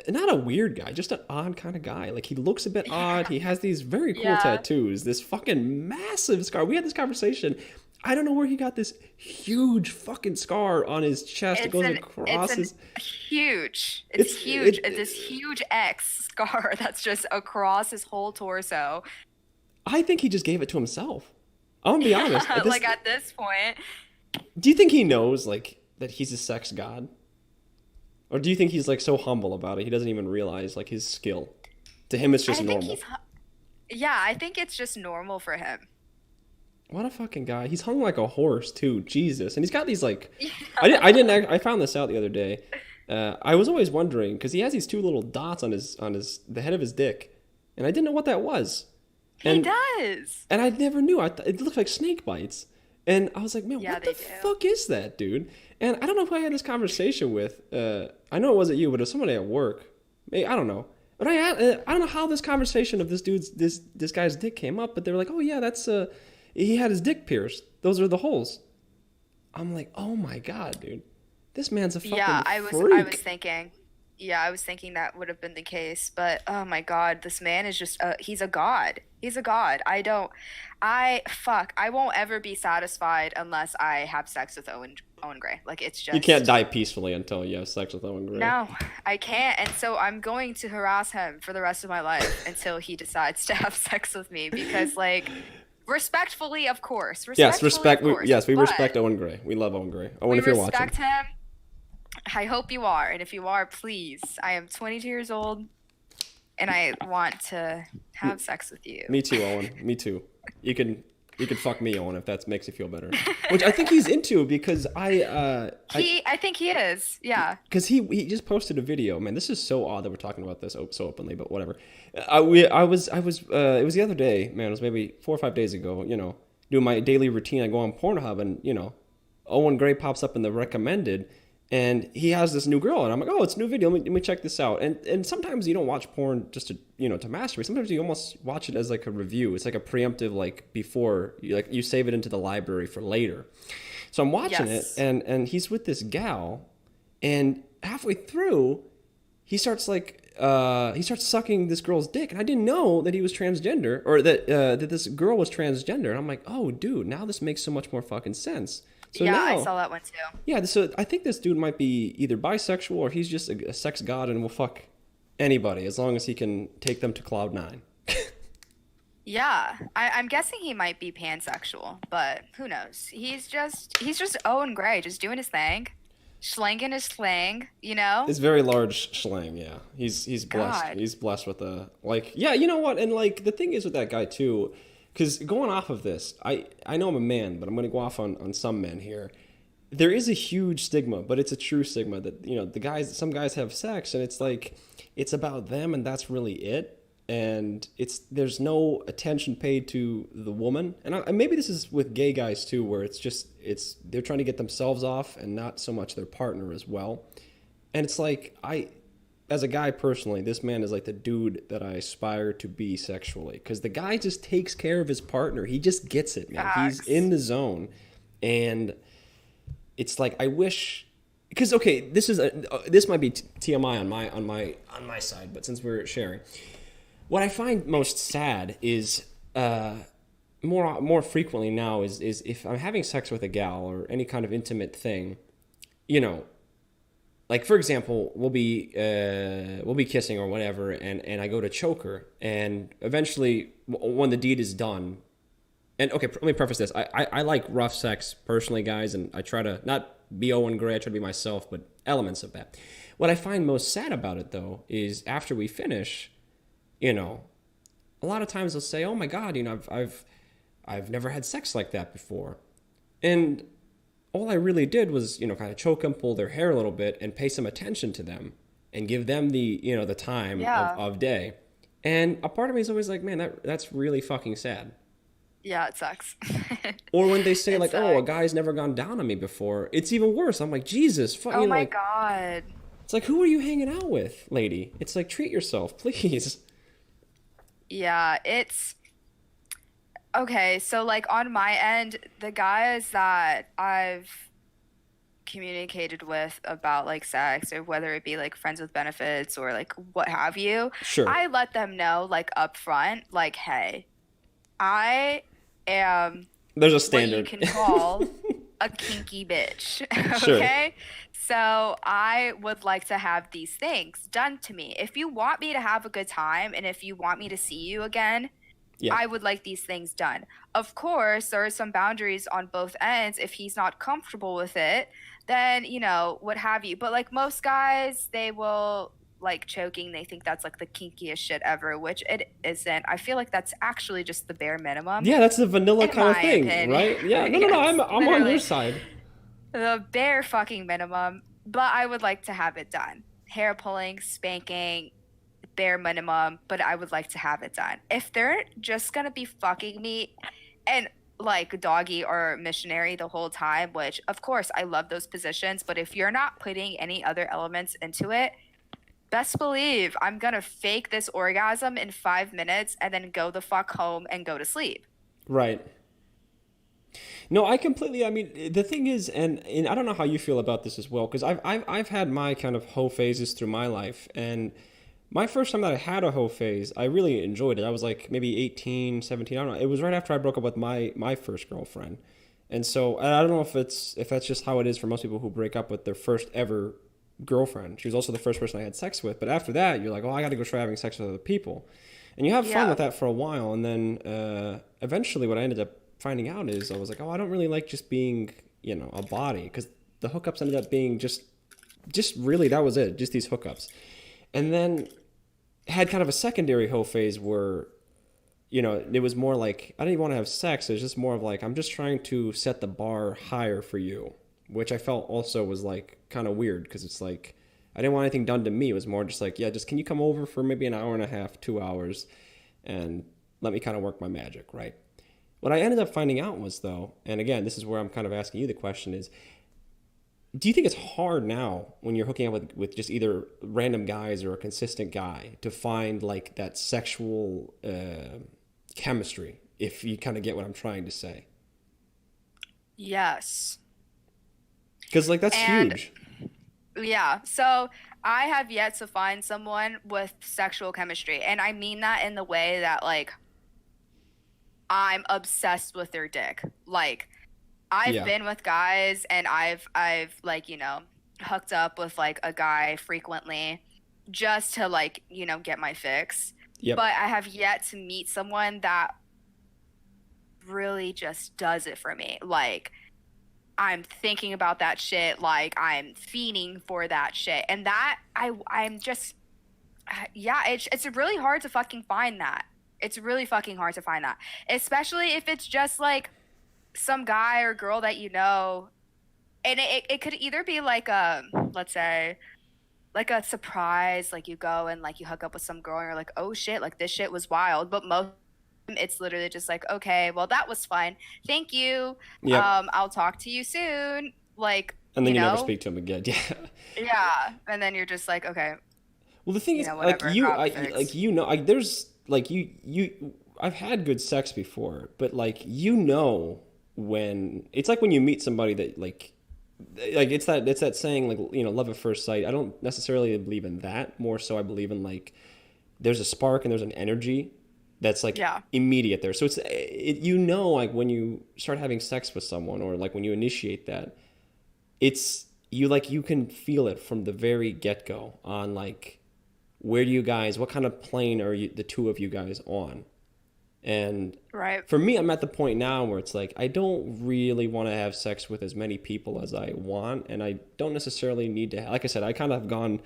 not a weird guy, just an odd kind of guy. Like he looks a bit odd. He has these very cool tattoos, this fucking massive scar. We had this conversation. I don't know where he got this huge fucking scar on his chest. It goes across his. Huge. It's huge. It's this huge X scar that's just across his whole torso. I think he just gave it to himself. I'm gonna be honest. Like at this point. Do you think he knows like that he's a sex god? Or do you think he's like so humble about it he doesn't even realize like his skill? To him it's just normal. I think it's just normal for him. What a fucking guy. He's hung like a horse too. Jesus. And he's got these like I found this out the other day. I was always wondering because he has these two little dots on the head of his dick. And I didn't know what that was. He does. And I never knew. It looked like snake bites. And I was like, man, what the fuck is that, dude? And I don't know who I had this conversation with. I know it wasn't you, but it was somebody at work. Maybe, I don't know. But I don't know how this conversation of this guy's dick came up. But they were like, oh yeah, that's he had his dick pierced. Those are the holes. I'm like, oh my god, dude, this man's a fucking freak. I was thinking that would have been the case. But oh my god, this man is just he's a god. He's a god. I won't ever be satisfied unless I have sex with Owen Gray. Like it's just. You can't die peacefully until you have sex with Owen Gray. No, I can't. And so I'm going to harass him for the rest of my life until he decides to have sex with me because like. Respectfully, of course. We respect Owen Gray. We love Owen Gray. Owen, if you're watching. We respect him. I hope you are. And if you are, please. I am 22 years old, and I want to have sex with you. Me too, Owen. Me too. You can fuck me, Owen, if that makes you feel better. Which I think he's into because I think he is. Yeah. Because he just posted a video. Man, this is so odd that we're talking about this so openly, but whatever. It was the other day, man. It was maybe 4 or 5 days ago. You know, doing my daily routine. I go on Pornhub, and you know, Owen Gray pops up in the recommended, And he has this new girl, and I'm like, oh, it's a new video. Let me check this out. And sometimes you don't watch porn just to to masturbate. Sometimes you almost watch it as like a review. It's like a preemptive, like before you save it into the library for later. So I'm watching it, and he's with this gal, and halfway through, he starts sucking this girl's dick, and I didn't know that he was transgender, or that this girl was transgender. And I'm like, oh, dude, now this makes so much more fucking sense. So yeah, now, I saw that one too. Yeah, so I think this dude might be either bisexual or he's just a sex god and will fuck anybody as long as he can take them to cloud 9. Yeah, I'm guessing he might be pansexual, but who knows? He's just Owen Gray, just doing his thing, slanging his slang, It's very large schlang, yeah. He's blessed. God. He's blessed with yeah, you know what? And like the thing is with that guy too. Because going off of this, I know I'm a man, but I'm going to go off on some men here. There is a huge stigma, but it's a true stigma that, some guys have sex and it's like, it's about them and that's really it. And there's no attention paid to the woman. And maybe this is with gay guys too, where they're trying to get themselves off and not so much their partner as well. And it's like, as a guy personally, this man is like the dude that I aspire to be sexually. Because the guy just takes care of his partner. He just gets it, man. Facts. He's in the zone. And it's like, I wish... Because, okay, this might be TMI on my side, but since we're sharing. What I find most sad is... more frequently now is if I'm having sex with a gal or any kind of intimate thing, like, for example, we'll be kissing or whatever, and I go to choke her, and eventually, when the deed is done, and okay, let me preface this. I like rough sex personally, guys, and I try to not be Owen Gray, I try to be myself, but elements of that. What I find most sad about it, though, is after we finish, a lot of times they'll say, oh my God, I've never had sex like that before. And all I really did was, kind of choke them, pull their hair a little bit, and pay some attention to them, and give them the, the time of day. And a part of me is always like, man, that's really fucking sad. Yeah, it sucks. Or when they say oh, a guy's never gone down on me before, it's even worse. I'm like, Jesus, fuck. Oh my God. It's like, who are you hanging out with, lady? It's like, treat yourself, please. Yeah, it's... Okay, so like on my end, the guys that I've communicated with about like sex, or whether it be like friends with benefits or like what have you, sure, I let them know like up front, like, hey, I am there's a standard what you can call a kinky bitch. Sure. Okay? So I would like to have these things done to me. If you want me to have a good time and if you want me to see you again, yeah, I would like these things done. Of course, there are some boundaries on both ends. If he's not comfortable with it, then, what have you. But like most guys, they will like choking. They think that's like the kinkiest shit ever, which it isn't. I feel like that's actually just the bare minimum. Yeah, that's the vanilla kind of thing, opinion. Right? Yeah, no, yes, I'm on your side. The bare fucking minimum. But I would like to have it done. Hair pulling, spanking, bare minimum, but I would like to have it done. If they're just gonna be fucking me and like doggy or missionary the whole time, which of course I love those positions, but if you're not putting any other elements into it, best believe I'm gonna fake this orgasm in 5 minutes and then go the fuck home and go to sleep. Right. No, I mean, the thing is, and I don't know how you feel about this as well, because I've had my kind of hoe phases through my life, and my first time that I had a hoe phase, I really enjoyed it. I was like maybe 18, 17, I don't know. It was right after I broke up with my first girlfriend. And so I don't know if that's just how it is for most people who break up with their first ever girlfriend. She was also the first person I had sex with. But after that, you're like, oh, I got to go try having sex with other people. And you have fun with that for a while. And then eventually what I ended up finding out is I was like, oh, I don't really like just being, a body. Because the hookups ended up being just really, that was it. Just these hookups. And then had kind of a secondary hoe phase where, it was more like, I didn't even want to have sex. It was just more of like, I'm just trying to set the bar higher for you, which I felt also was like kind of weird because it's like, I didn't want anything done to me. It was more just like, yeah, just can you come over for maybe an hour and a half, 2 hours, and let me kind of work my magic, right? What I ended up finding out was, though, and again, this is where I'm kind of asking you the question is, do you think it's hard now when you're hooking up with just either random guys or a consistent guy to find like that sexual chemistry, if you kind of get what I'm trying to say? Yes. Because like that's And huge. yeah, so I have yet to find someone with sexual chemistry. And I mean that in the way that like I'm obsessed with their dick. Like I've Yeah. been with guys and I've like, hooked up with like a guy frequently just to like, get my fix. Yep. But I have yet to meet someone that really just does it for me. Like I'm thinking about that shit, like I'm fiending for that shit. And that I'm just yeah, it's really hard to fucking find that. It's really fucking hard to find that. Especially if it's just like some guy or girl that you know, and it could either be like let's say like a surprise, like you go and like you hook up with some girl and you're like, oh shit, like this shit was wild. But most it's literally just like, okay, well that was fun, thank you, Yep. I'll talk to you soon, like, And then you never speak to him again. Yeah. yeah, and then you're just like, okay, Well, the thing is, like whatever, got the fix. there's like I've had good sex before, but like when it's like when you meet somebody that like it's that saying like love at first sight. I don't necessarily believe in that. More so, I believe in like there's a spark and there's an energy that's like Yeah, immediate there. So like when you start having sex with someone or like when you initiate that, it's you can feel it from the very get go on like where do you guys, what kind of plane are you, the two of you guys on? And right, for me, I'm at the point now where it's like I don't really want to have sex with as many people as I want, and I don't necessarily need to. Like I said, I kind of have gone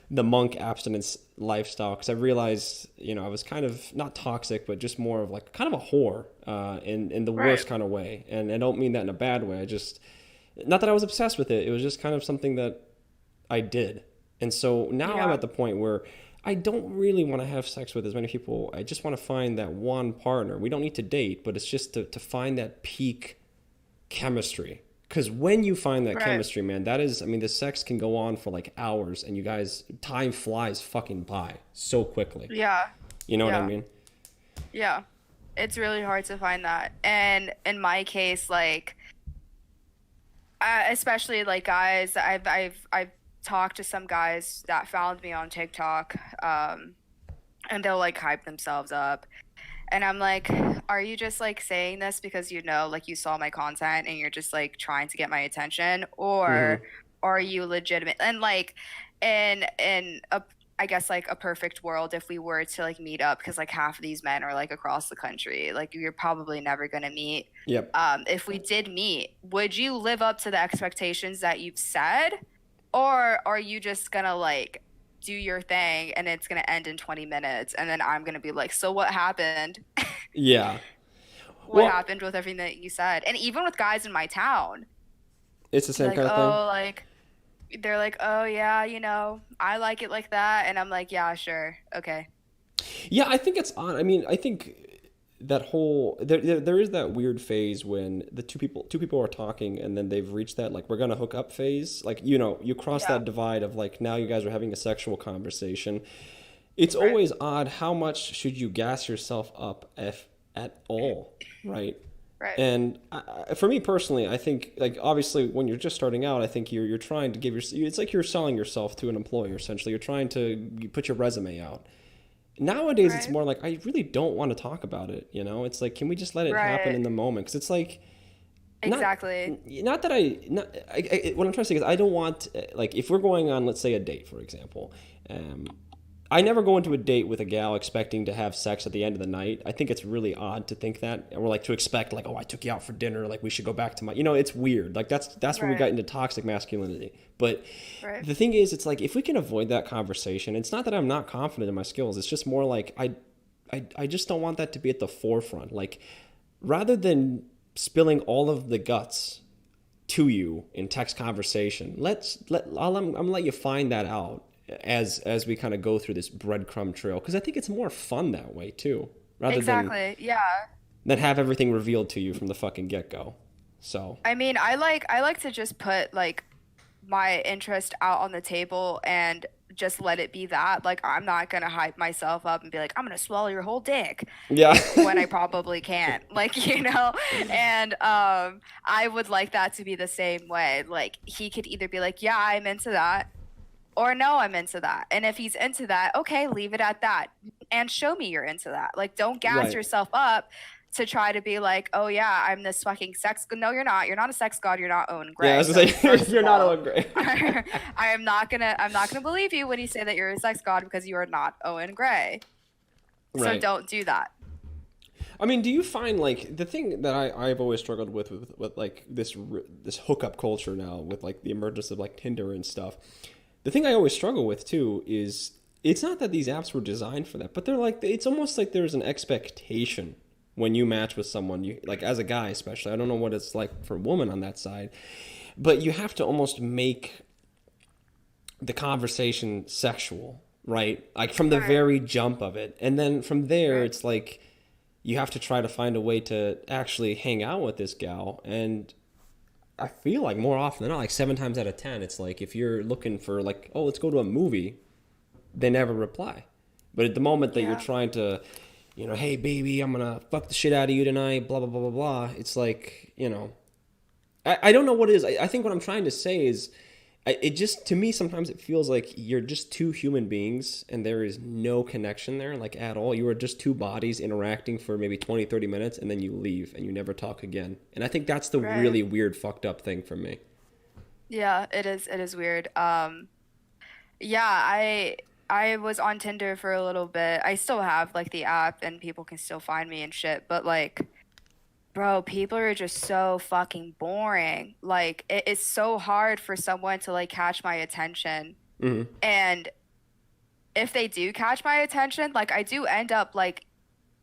the monk abstinence lifestyle because I realized, I was kind of not toxic, but just more of like kind of a whore in the right, worst kind of way. And I don't mean that in a bad way. I just, not that I was obsessed with it. It was just kind of something that I did. And so now I'm yeah, at the point where I don't really want to have sex with as many people. I just want to find that one partner. We don't need to date, but it's just to find that peak chemistry. Because when you find that right, chemistry, man, that is, I mean, the sex can go on for like hours and you guys, time flies fucking by so quickly. yeah, You know what I yeah, mean? yeah, it's really hard to find that. And in my case, like especially like guys, I've talked to some guys that found me on TikTok, and they'll like hype themselves up, and I'm like, are you just like saying this because like you saw my content and you're just like trying to get my attention, or Mm-hmm. are you legitimate? And like, in a I guess like a perfect world, if we were to like meet up, because like half of these men are like across the country, like you're probably never gonna meet. Yep. If we did meet, would you live up to the expectations that you've said, or are you just gonna like do your thing and it's gonna end in 20 minutes and then I'm gonna be like, so what happened? Yeah. What Well, happened with everything that you said? And even with guys in my town, it's the they're same like, kind of thing. oh, like they're like, oh yeah, I like it like that, and I'm like, yeah, sure, okay, Yeah, I think it's on. I mean, I think that whole there is that weird phase when the two people are talking and then they've reached that like we're gonna hook up phase. Like you cross yeah, that divide of like now you guys are having a sexual conversation. It's right, always odd how much should you gas yourself up if at all, right? right, And for me personally, I think like obviously when you're just starting out, I think you're trying to give your it's like you're selling yourself to an employer essentially. You're trying to put your resume out. Nowadays, it's right, more like I really don't want to talk about it. It's like can we just let it happen right, in the moment? Because it's like not exactly, not that I not what I'm trying to say is I don't want like if we're going on let's say a date for example. Um, I never go into a date with a gal expecting to have sex at the end of the night. I think it's really odd to think that, or like to expect like, oh, I took you out for dinner, like we should go back to my, it's weird. Like that's where we got right, into toxic masculinity. But right, the thing is, it's like if we can avoid that conversation, it's not that I'm not confident in my skills. It's just more like I just don't want that to be at the forefront. Like rather than spilling all of the guts to you in text conversation, I'm gonna let you find that out as we kind of go through this breadcrumb trail because I think it's more fun that way too, rather exactly, yeah. than have everything revealed to you from the fucking get go. So I mean, I like to just put like my interest out on the table and just let it be that. Like, I'm not gonna hype myself up and be like, I'm gonna swallow your whole dick Yeah. when I probably can't. Like, you know? And I would like that to be the same way. Like, he could either be like, yeah, I'm into that, or no, I'm into that. And if he's into that, okay, leave it at that. And show me you're into that. Like, don't gas yourself up to try to be like, oh yeah, I'm this fucking sex. No, you're not. You're not a sex god. You're not Owen Gray. Yeah, I was gonna say, you're not Owen Gray. I'm not gonna believe you when you say that you're a sex god, because you are not Owen Gray. So don't do that. I mean, do you find, like, the thing that I've always struggled with like this hookup culture now, with like the emergence of like Tinder and stuff, the thing I always struggle with too is, it's not that these apps were designed for that, but they're like, it's almost like there's an expectation when you match with someone, you, like, as a guy especially, I don't know what it's like for a woman on that side, but you have to almost make the conversation sexual, right? Like, from the very jump of it. And then from there, it's like, you have to try to find a way to actually hang out with this gal. And I feel like more often than not, like 7 times out of 10, it's like, if you're looking for like, oh, let's go to a movie, they never reply. But at the moment that you're trying to, you know, hey baby, I'm gonna fuck the shit out of you tonight, blah blah blah blah blah, it's like, you know, I don't know what it is. I think what I'm trying to say is, it just, to me, sometimes it feels like you're just two human beings and there is no connection there, like, at all. You are just two bodies interacting for maybe 20-30 minutes, and then you leave and you never talk again. And I think that's the really weird, fucked up thing for me. Yeah, it is weird. I was on Tinder for a little bit. I still have like the app and people can still find me and shit, but like, bro, people are just so fucking boring. Like, it's so hard for someone to like catch my attention. And if they do catch my attention, like, I do end up like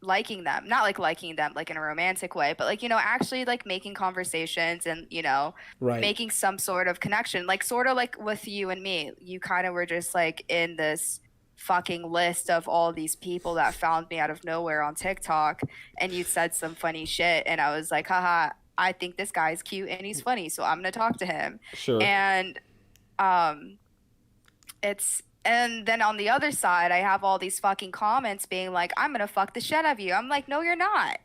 liking them. Not like liking them like in a romantic way, but like, you know, actually like making conversations and, you know, making some sort of connection. Like, sort of like with you and me, you kind of were just like in this fucking list of all these people that found me out of nowhere on TikTok, and you said some funny shit and I was like, haha, I think this guy's cute and he's funny, so I'm gonna talk to him. And and then on the other side, I have all these fucking comments being like, I'm gonna fuck the shit out of you. I'm like, no, you're not.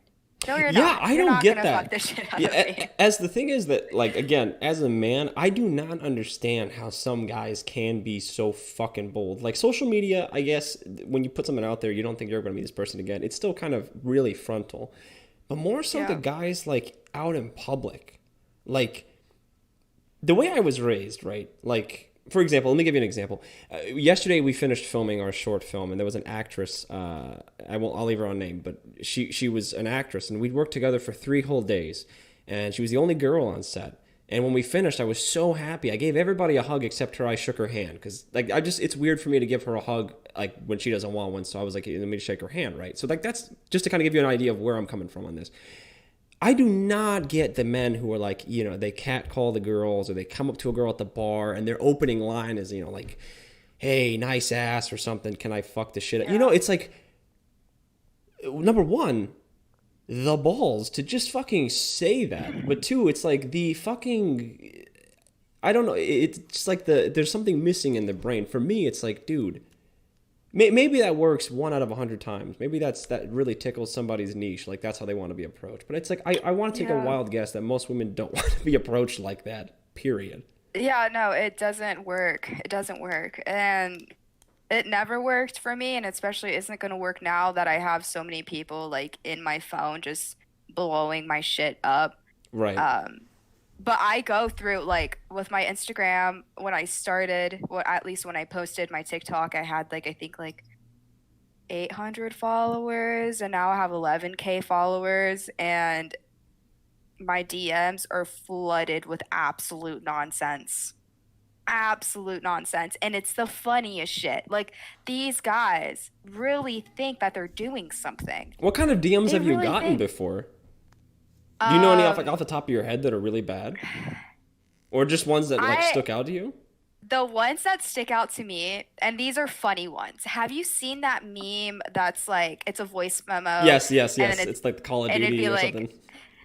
No, you're not. Yeah, I don't get that. Fuck the shit out of me. As the thing is that, like, again, as a man, I do not understand how some guys can be so fucking bold. Like, social media, I guess, when you put something out there, you don't think you're going to meet this person again. It's still kind of really frontal. But more so the guys, like, out in public. Like, the way I was raised, right? Like, for example, let me give you an example. Yesterday we finished filming our short film, and there was an actress. I'll leave her unnamed, but she was an actress, and we'd worked together for 3 whole days, and she was the only girl on set. And when we finished, I was so happy. I gave everybody a hug except her. I shook her hand because, like, it's weird for me to give her a hug like when she doesn't want one. So I was like, let me shake her hand, right? So like, that's just to kind of give you an idea of where I'm coming from on this. I do not get the men who are like, you know, they catcall the girls, or they come up to a girl at the bar and their opening line is, you know, like, hey, nice ass or something. Can I fuck the shit out? You know, it's like, number one, the balls to just fucking say that. But 2, it's like the fucking, I don't know. It's just like there's something missing in the brain. For me, it's like, dude, maybe that works 1 out of 100 times. Maybe that really tickles somebody's niche. Like, that's how they want to be approached. But it's like, I want to take a wild guess that most women don't want to be approached like that, period. Yeah, no, it doesn't work. It doesn't work. And it never worked for me, and especially isn't going to work now that I have so many people, like, in my phone just blowing my shit up. Right. But I go through, like, with my Instagram, when I started, well, at least when I posted my TikTok, I had, like, I think, like, 800 followers, and now I have 11K followers, and my DMs are flooded with absolute nonsense. Absolute nonsense. And it's the funniest shit. Like, these guys really think that they're doing something. What kind of DMs have you gotten before? Do you know any off the top of your head that are really bad? Or just ones that like stuck out to you? The ones that stick out to me, and these are funny ones. Have you seen that meme that's like, it's a voice memo? Yes. It's like Call of Duty or something.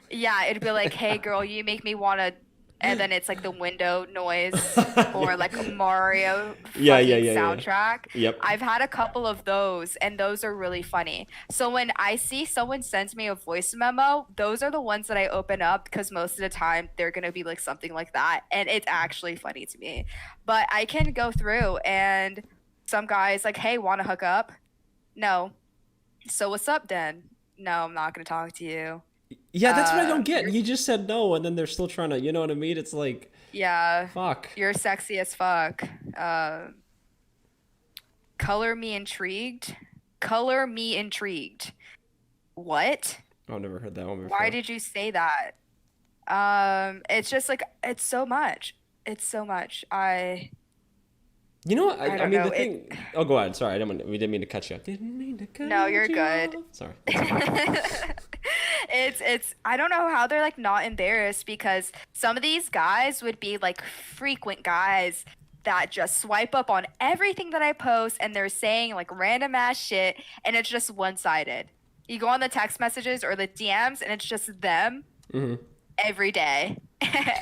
Yeah, it'd be like, hey girl, you make me want to and then it's like the window noise or like a Mario Yeah, yeah, fucking yeah, yeah. soundtrack. Yep. I've had a couple of those, and those are really funny. So when I see someone sends me a voice memo, those are the ones that I open up because most of the time they're gonna be like something like that, and it's actually funny to me. But I can go through and some guys like, hey, wanna hook up? No. So what's up, then? No, I'm not gonna talk to you. Yeah, that's what I don't get. You're You just said no, and then they're still trying to, you know what I mean? It's like, Yeah, fuck. you're sexy as fuck. Uh, color me intrigued. Color me intrigued. What? I've never heard that one Why before. did you say that? It's just like it's so much. It's so much. You know what? I I don't mean, know. the thing. Oh, go ahead. Sorry, we didn't mean to cut you off. Didn't mean to No, cut you're you good. off. Sorry. That's fine. It's I don't know how they're like not embarrassed because some of these guys would be like frequent guys that just swipe up on everything that I post and they're saying like random ass shit and it's just one-sided. You go on the text messages or the DMs and it's just them every day.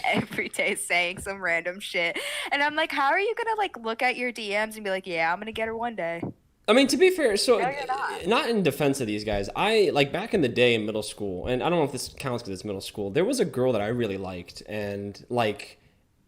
Every day saying some random shit. And I'm like, how are you gonna like look at your DMs and be like, yeah, I'm gonna get her one day? I mean, to be fair, so No, you're not. not in defense of these guys. I like back in the day in middle school, and I don't know if this counts because it's middle school. There was a girl that I really liked, and like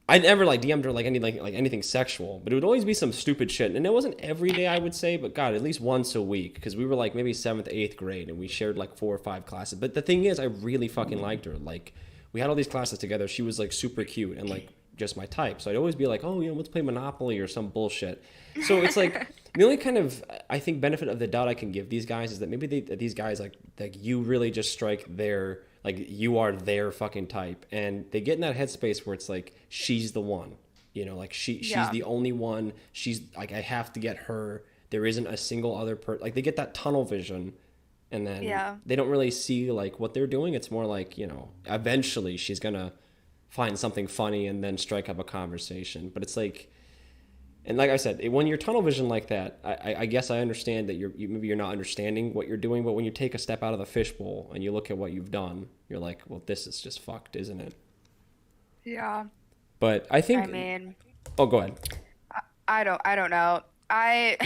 I never like DM'd her like anything sexual, but it would always be some stupid shit. And it wasn't every day, I would say, but God, at least once a week because we were like maybe 7th, 8th grade, and we shared like 4 or 5 classes. But the thing is, I really fucking liked her. Like we had all these classes together. She was like super cute and like just my type. So I'd always be like, oh, you know, let's play Monopoly or some bullshit. So it's like the only kind of I think benefit of the doubt I can give these guys is that maybe these guys like you really just strike their like you are their fucking type, and they get in that headspace where it's like she's the one, you know, like she's Yeah. the only one. She's like I have to get her. There isn't a single other like they get that tunnel vision, and then Yeah. they don't really see like what they're doing. It's more like you know eventually she's gonna find something funny and then strike up a conversation. But it's like, and like I said, when you're tunnel vision like that, I guess I understand that maybe you're not understanding what you're doing. But when you take a step out of the fishbowl and you look at what you've done, you're like, well, this is just fucked, isn't it? Yeah. But I think. I mean, Oh, go ahead. I don't know. I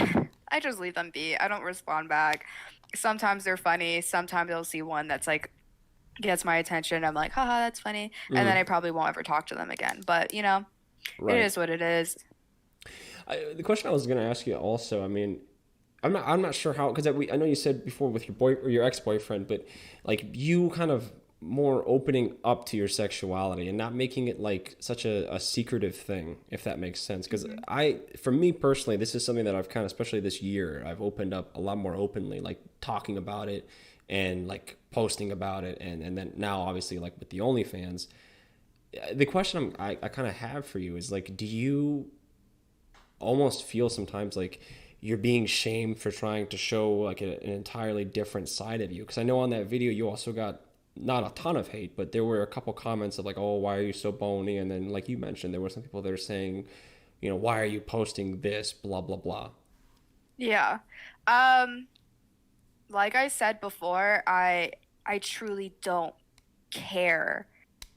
I just leave them be. I don't respond back. Sometimes they're funny. Sometimes I'll see one that's like gets my attention. I'm like, haha, that's funny. And then I probably won't ever talk to them again. But you know, Right. it is what it is. The question I was going to ask you also, I mean, I'm not sure how because I know you said before with your boy or your ex-boyfriend, but like you kind of more opening up to your sexuality and not making it like such a secretive thing, if that makes sense. Because for me personally, this is something that I've kind of, especially this year, I've opened up a lot more openly, like talking about it and like posting about it, and then now obviously like with the OnlyFans. The question I kind of have for you is like, do you almost feel sometimes like you're being shamed for trying to show like an entirely different side of you? Because I know on that video you also got not a ton of hate, but there were a couple comments of like, oh, why are you so bony? And then like you mentioned, there were some people that are saying, you know, why are you posting this, blah blah blah. Yeah. Like I said before, I truly don't care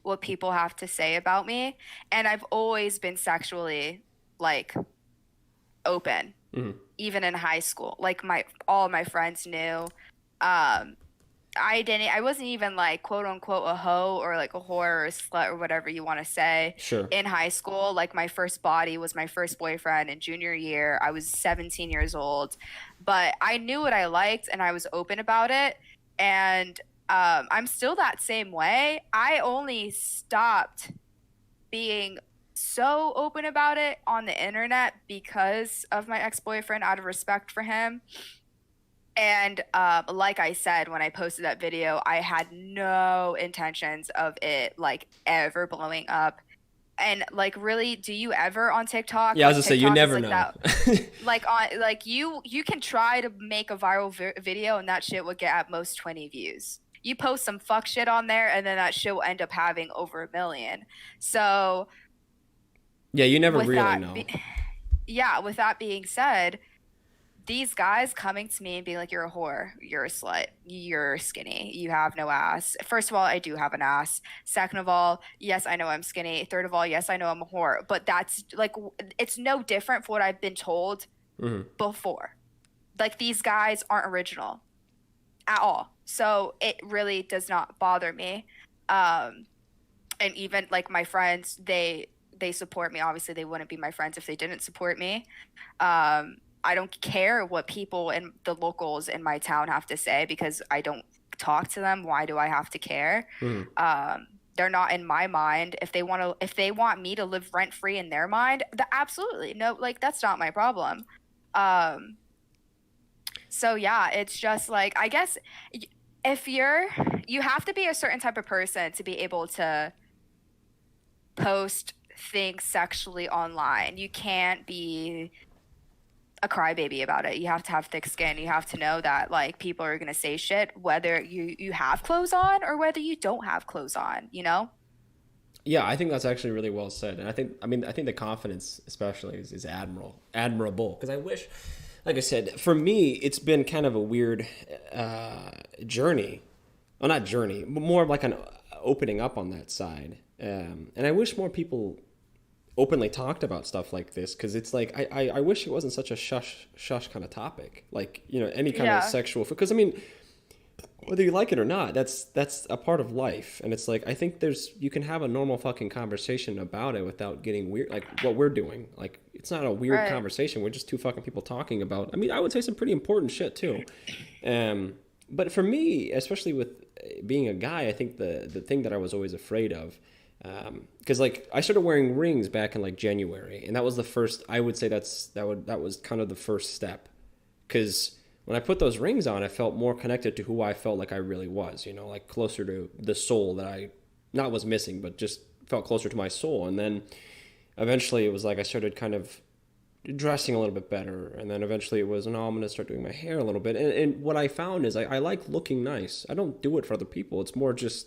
what people have to say about me, and I've always been sexually like open, even in high school. Like all my friends knew. I wasn't even like quote unquote a hoe or like a whore or a slut or whatever you want to say Sure. in high school. Like my first body was my first boyfriend in junior year. I was 17 years old, but I knew what I liked and I was open about it. And I'm still that same way. I only stopped being so open about it on the internet because of my ex-boyfriend, out of respect for him. And like I said, when I posted that video, I had no intentions of it like ever blowing up. And like, really, do you ever on TikTok? Yeah, I was Like gonna say you TikTok is never like know. that. Like on like you can try to make a viral video and that shit would get at most 20 views. You post some fuck shit on there and then that shit will end up having over 1 million. So Yeah, you never with really that know. yeah, with that being said, these guys coming to me and being like, you're a whore, you're a slut, you're skinny, you have no ass. First of all, I do have an ass. Second of all, yes, I know I'm skinny. Third of all, yes, I know I'm a whore. But that's like, it's no different from what I've been told before. Like, these guys aren't original at all. So it really does not bother me. And even like my friends, they support me. Obviously, they wouldn't be my friends if they didn't support me. I don't care what people in the locals in my town have to say because I don't talk to them. Why do I have to care? They're not in my mind. If they want me to live rent free in their mind, absolutely no. Like, that's not my problem. So yeah, it's just like, I guess if you have to be a certain type of person to be able to post things sexually online. You can't be a crybaby about it. You have to have thick skin. You have to know that like people are gonna say shit whether you have clothes on or whether you don't have clothes on, you know? Yeah, I think that's actually really well said, and I think the confidence especially is admirable because I wish, like I said, for me it's been kind of a weird journey, well, not journey, but more of like an opening up on that side, and I wish more people openly talked about stuff like this because it's like I wish it wasn't such a shush kind of topic, like, you know, any kind of sexual, because I mean, whether you like it or not, that's a part of life, and it's like I think you can have a normal fucking conversation about it without getting weird, like what we're doing. Like, it's not a weird conversation, we're just two fucking people talking about, I mean, I would say some pretty important shit too. But for me, especially with being a guy, I think the thing that I was always afraid of, because like I started wearing rings back in like January, and that was the first, I would say that was kind of the first step, because when I put those rings on, I felt more connected to who I felt like I really was, you know, like closer to the soul that I not was missing, but just felt closer to my soul. And then eventually it was like I started kind of dressing a little bit better, and then eventually it was, no, I'm gonna start doing my hair a little bit, and what I found is I like looking nice. I don't do it for other people, it's more just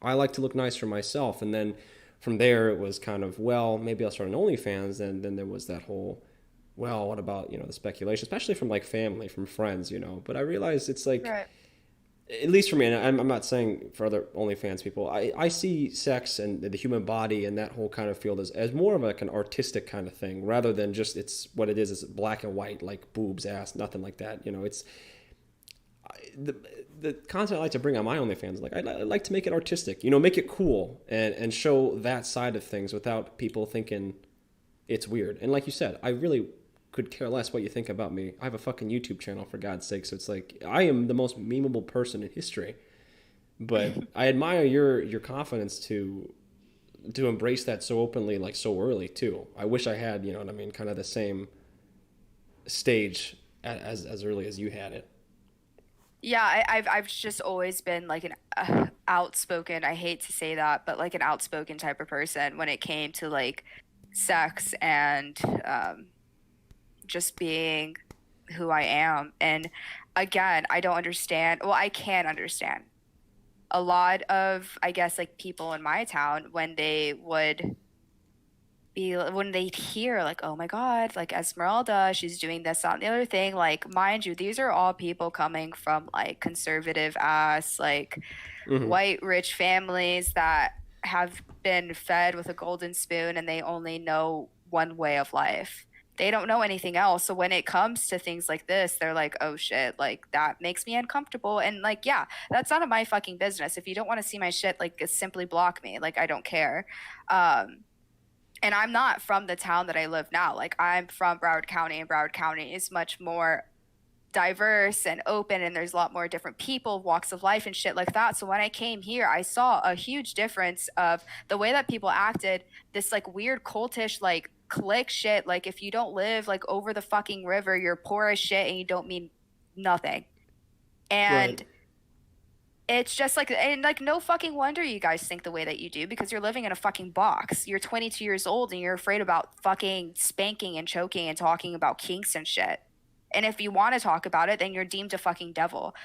I like to look nice for myself. And then from there it was kind of, well, maybe I'll start an OnlyFans, and then there was that whole, well, what about, you know, the speculation, especially from like family, from friends, you know. But I realized it's like, at least for me, and I'm not saying for other OnlyFans people, I see sex and the human body and that whole kind of field as more of like an artistic kind of thing, rather than just it's what it is black and white, like boobs, ass, nothing like that. You know, it's the content I like to bring on my OnlyFans, like I like to make it artistic, you know, make it cool and show that side of things without people thinking it's weird. And like you said, I really could care less what you think about me. I have a fucking YouTube channel, for God's sake, so it's like I am the most memeable person in history. But I admire your confidence to embrace that so openly, like so early too. I wish I had, you know what I mean, kind of the same stage as early as you had it. Yeah, I've just always been like an outspoken, I hate to say that, but like an outspoken type of person when it came to like sex and just being who I am. And again, I don't understand. Well, I can understand a lot of, I guess, like people in my town when they'd hear like, oh my God, like Esmeralda, she's doing this, that, and the other thing. Like, mind you, these are all people coming from like conservative ass, like white rich families that have been fed with a golden spoon and they only know one way of life. They don't know anything else. So when it comes to things like this, they're like, oh shit, like that makes me uncomfortable. And like, yeah, that's none of my fucking business. If you don't want to see my shit, like simply block me. Like, I don't care. And I'm not from the town that I live now. Like, I'm from Broward County, and Broward County is much more diverse and open, and there's a lot more different people, walks of life and shit like that. So when I came here, I saw a huge difference of the way that people acted, this like weird cultish like clique shit. Like, if you don't live like over the fucking river, you're poor as shit and you don't mean nothing. And it's just like, and like, no fucking wonder you guys think the way that you do, because you're living in a fucking box. You're 22 years old and you're afraid about fucking spanking and choking and talking about kinks and shit. And if you want to talk about it, then you're deemed a fucking devil.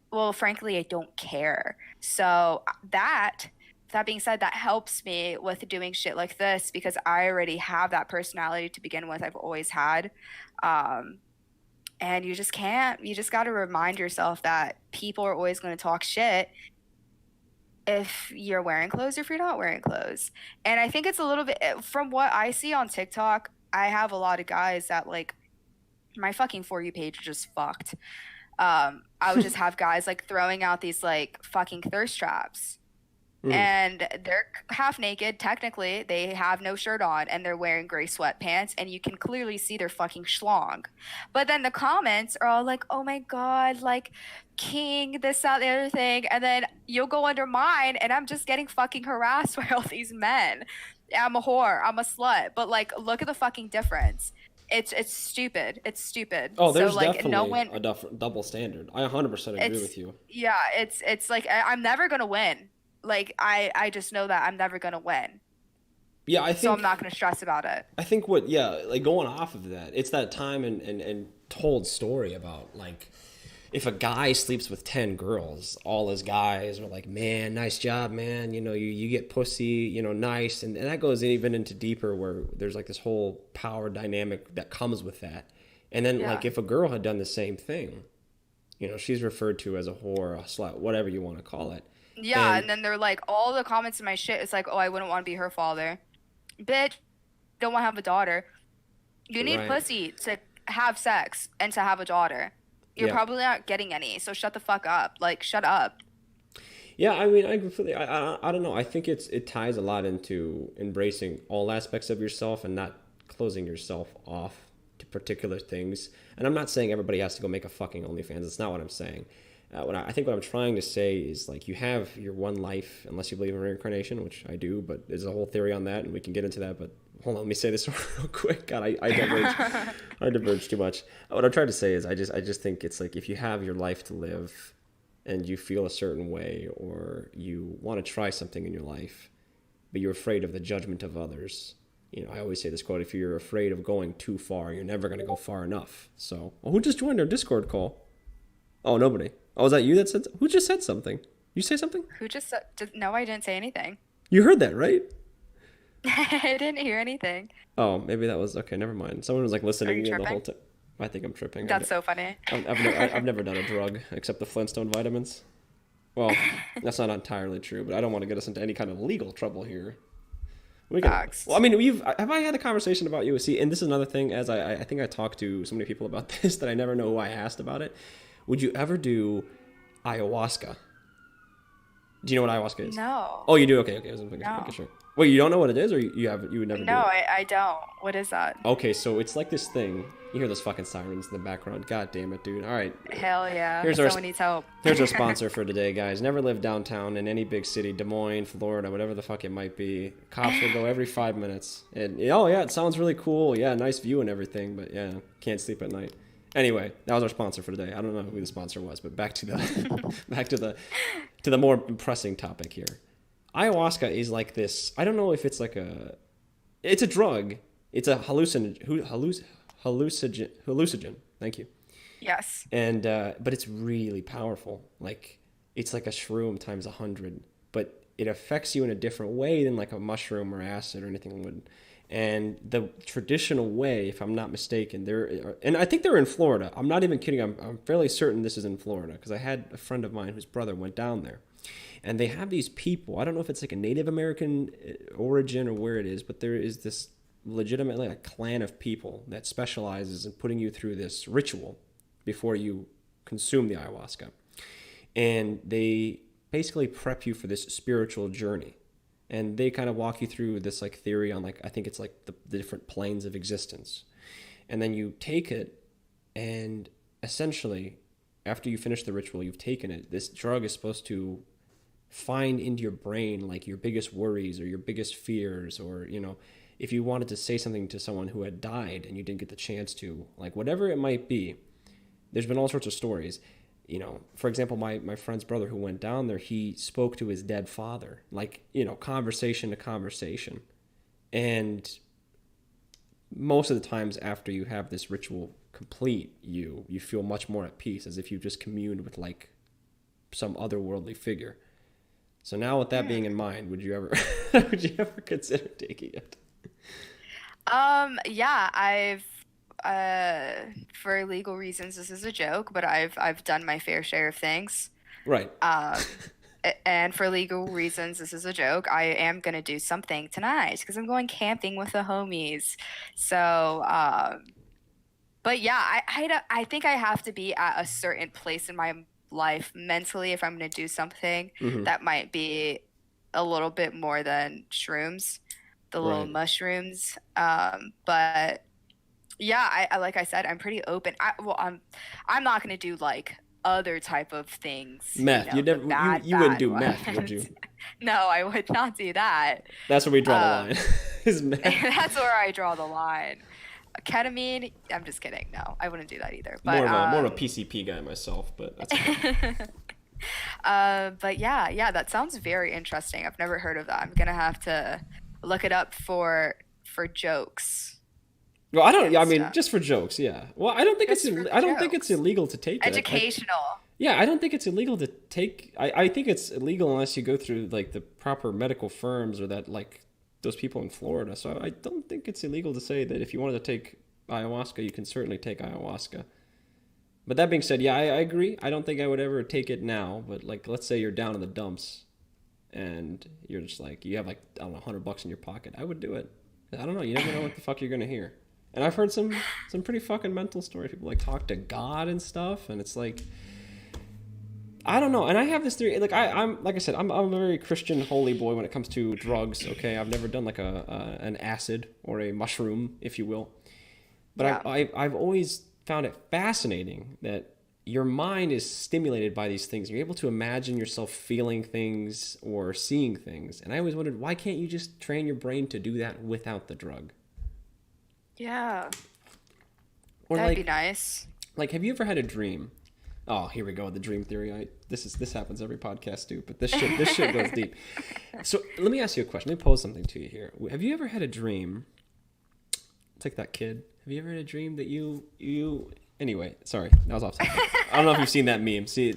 Well, frankly, I don't care. So that being said, that helps me with doing shit like this, because I already have that personality to begin with. I've always had. And you just can't. You just got to remind yourself that people are always going to talk shit if you're wearing clothes or if you're not wearing clothes. And I think it's a little bit, from what I see on TikTok, I have a lot of guys that like my fucking For You page is just fucked. I would just have guys like throwing out these like fucking thirst traps. Mm. And they're half naked. Technically, they have no shirt on and they're wearing gray sweatpants, and you can clearly see their fucking schlong. But then the comments are all like, oh my God, like king, this, that, the other thing. And then you'll go under mine, and I'm just getting fucking harassed by all these men. I'm a whore, I'm a slut. But like, look at the fucking difference. It's stupid. It's stupid. Oh, there's so, like, definitely no one, a double standard. I 100% agree with you. yeah, it's like I'm never gonna win. Like I just know that I'm never gonna win. Yeah, I So think I'm not gonna stress about it. I think what yeah, like going off of that, it's that time and told story about like if a guy sleeps with 10 girls, all his guys are like, man, nice job, man. You know, you get pussy, you know, nice. And that goes even into deeper where there's like this whole power dynamic that comes with that. And then Yeah. like if a girl had done the same thing, you know, she's referred to as a whore, a slut, whatever you want to call it. Yeah, And and then they're like all the comments in my shit. It's like, oh, I wouldn't want to be her father. Bitch, don't want to have a daughter. You need right. pussy to have sex and to have a daughter. You're Yeah. probably not getting any, so shut the fuck up. Like, shut up. Yeah, I mean, I completely, I don't know. I think it ties a lot into embracing all aspects of yourself and not closing yourself off to particular things. And I'm not saying everybody has to go make a fucking OnlyFans. That's not what I'm saying. I think what I'm trying to say is like you have your one life, unless you believe in reincarnation, which I do, but there's a whole theory on that, and we can get into that. But hold on, let me say this real quick. God, I diverge, I diverge too much. What I'm trying to say is I just think it's like if you have your life to live, and you feel a certain way, or you want to try something in your life, but you're afraid of the judgment of others. You know, I always say this quote: if you're afraid of going too far, you're never going to go far enough. So, well, who just joined our Discord call? Oh, nobody. Oh, was that you that said? Who just said something? You say something? Who just said, no, I didn't say anything. You heard that, right? I didn't hear anything. Oh, maybe that was okay. Never mind. Someone was like listening you in the whole tripping? time. I think I'm tripping. That's so funny. I've never done a drug except the Flintstone vitamins. Well, that's not entirely true, but I don't want to get us into any kind of legal trouble here. We can, Facts. well, I mean, have I had a conversation about you? See, and this is another thing, as I think I talked to so many people about this that I never know who I asked about it. Would you ever do ayahuasca? Do you know what ayahuasca is? No. Oh, you do? Okay. I was making No. sure. Wait, you don't know what it is, or you would never do No, it? I don't. What is that? Okay, so it's like this thing. You hear those fucking sirens in the background. God damn it, dude. All right. Hell yeah. Here's our- Someone needs help. Here's our sponsor for today, guys. Never live downtown in any big city, Des Moines, Florida, whatever the fuck it might be. Cops will go every 5 minutes. And oh yeah, it sounds really cool. Yeah, nice view and everything, but yeah, can't sleep at night. Anyway, that was our sponsor for today. I don't know who the sponsor was, but back to the to the more pressing topic here. Ayahuasca is like this. I don't know if it's like it's a drug. It's a hallucinogen. Thank you. Yes. And but it's really powerful. Like it's like a shroom times 100, but it affects you in a different way than like a mushroom or acid or anything would. And the traditional way, if I'm not mistaken, and I think they're in Florida. I'm not even kidding. I'm fairly certain this is in Florida because I had a friend of mine whose brother went down there. And they have these people. I don't know if it's like a Native American origin or where it is, but there is this legitimately a clan of people that specializes in putting you through this ritual before you consume the ayahuasca. And they basically prep you for this spiritual journey. And they kind of walk you through this like theory on like, I think it's like the different planes of existence. And then you take it, and essentially after you finish the ritual, you've taken it. This drug is supposed to find into your brain like your biggest worries or your biggest fears, or you know, if you wanted to say something to someone who had died and you didn't get the chance to, like whatever it might be. There's been all sorts of stories. You know, for example, my friend's brother who went down there, he spoke to his dead father, like, you know, conversation to conversation. And most of the times after you have this ritual complete, you feel much more at peace, as if you just communed with like some otherworldly figure. So now with that being in mind, would you ever consider taking it? Yeah, I've for legal reasons, this is a joke, but I've done my fair share of things. Right. And for legal reasons, this is a joke. I am gonna do something tonight because I'm going camping with the homies. So, but yeah, I think I have to be at a certain place in my life mentally if I'm gonna do something that might be a little bit more than shrooms, the little mushrooms. But yeah, I like I said, I'm pretty open. I'm not gonna do like other type of things. Meth. You never. You wouldn't do meth, would you? No, I would not do that. That's where we draw the line. Is meth. That's where I draw the line. Ketamine, I'm just kidding. No, I wouldn't do that either. But, more of a PCP guy myself, but that's okay. But yeah, that sounds very interesting. I've never heard of that. I'm gonna have to look it up for jokes. Well, I mean, just for jokes, yeah. Well, I don't think it's illegal to take it. Educational. Yeah, I don't think it's illegal to take. I think it's illegal unless you go through like the proper medical firms or that like those people in Florida. So I don't think it's illegal to say that if you wanted to take ayahuasca, you can certainly take ayahuasca. But that being said, yeah, I agree. I don't think I would ever take it now. But like, let's say you're down in the dumps, and you're just like you have like I don't know $100 in your pocket. I would do it. I don't know. You never know what the fuck you're gonna hear. And I've heard some pretty fucking mental stories. People like talk to God and stuff, and it's like, I don't know. And I have this theory. Like I'm like I said, I'm a very Christian holy boy when it comes to drugs. Okay, I've never done like an acid or a mushroom, if you will. But yeah. I've always found it fascinating that your mind is stimulated by these things. You're able to imagine yourself feeling things or seeing things. And I always wondered, why can't you just train your brain to do that without the drug? Yeah. Or that'd like, be nice. Like, have you ever had a dream? Oh, here we go with the dream theory. This happens every podcast, dude. But this shit goes deep. So let me ask you a question. Let me pose something to you here. Have you ever had a dream? It's like that kid. Have you ever had a dream that you? Anyway, sorry, that was off topic. I don't know if you've seen that meme. See,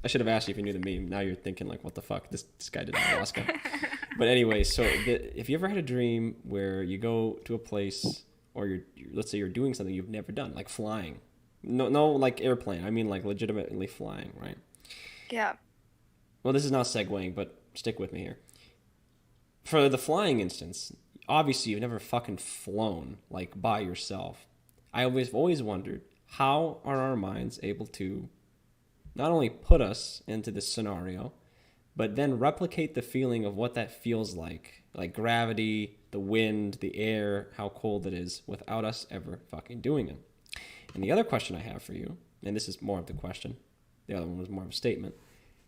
I should have asked you if you knew the meme. Now you're thinking like, what the fuck? This guy did ayahuasca. But anyway, so if you ever had a dream where you go to a place, or let's say you're doing something you've never done, like flying. No, like airplane. I mean, like legitimately flying, right? Yeah. Well, this is not segueing, but stick with me here. For the flying instance, obviously you've never fucking flown like by yourself. I've always wondered, how are our minds able to not only put us into this scenario, but then replicate the feeling of what that feels like gravity, the wind, the air, how cold it is, without us ever fucking doing it. And the other question I have for you, and this is more of the question, the other one was more of a statement.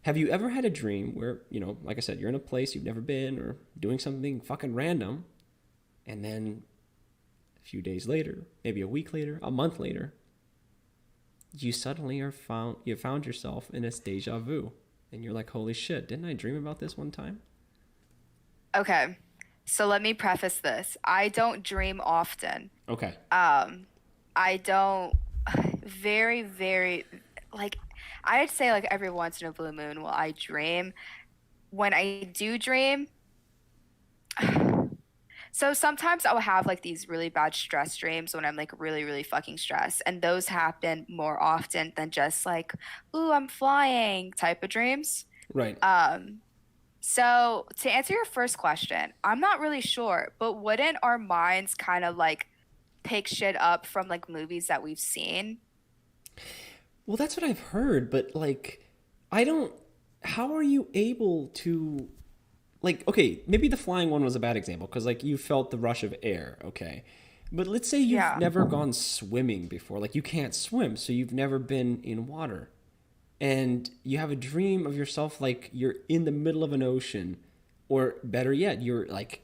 Have you ever had a dream where, like I said, you're in a place you've never been or doing something fucking random, and then a few days later, maybe a week later, a month later, you suddenly you found yourself in this deja vu, and you're like, holy shit, didn't I dream about this one time? Okay, so let me preface this. I don't dream often. Okay. I don't very, very, like, I'd say like every once in a blue moon will I dream. When I do dream, so sometimes I'll have like these really bad stress dreams when I'm like really, really fucking stressed. And those happen more often than just like, ooh, I'm flying type of dreams. Right. So to answer your first question, I'm not really sure, but wouldn't our minds kind of like pick shit up from like movies that we've seen? Well, that's what I've heard, but like, how are you able to, like, okay, maybe the flying one was a bad example because like you felt the rush of air, okay. But let's say you've never gone swimming before, like you can't swim, so you've never been in water. And you have a dream of yourself like you're in the middle of an ocean, or better yet, you're like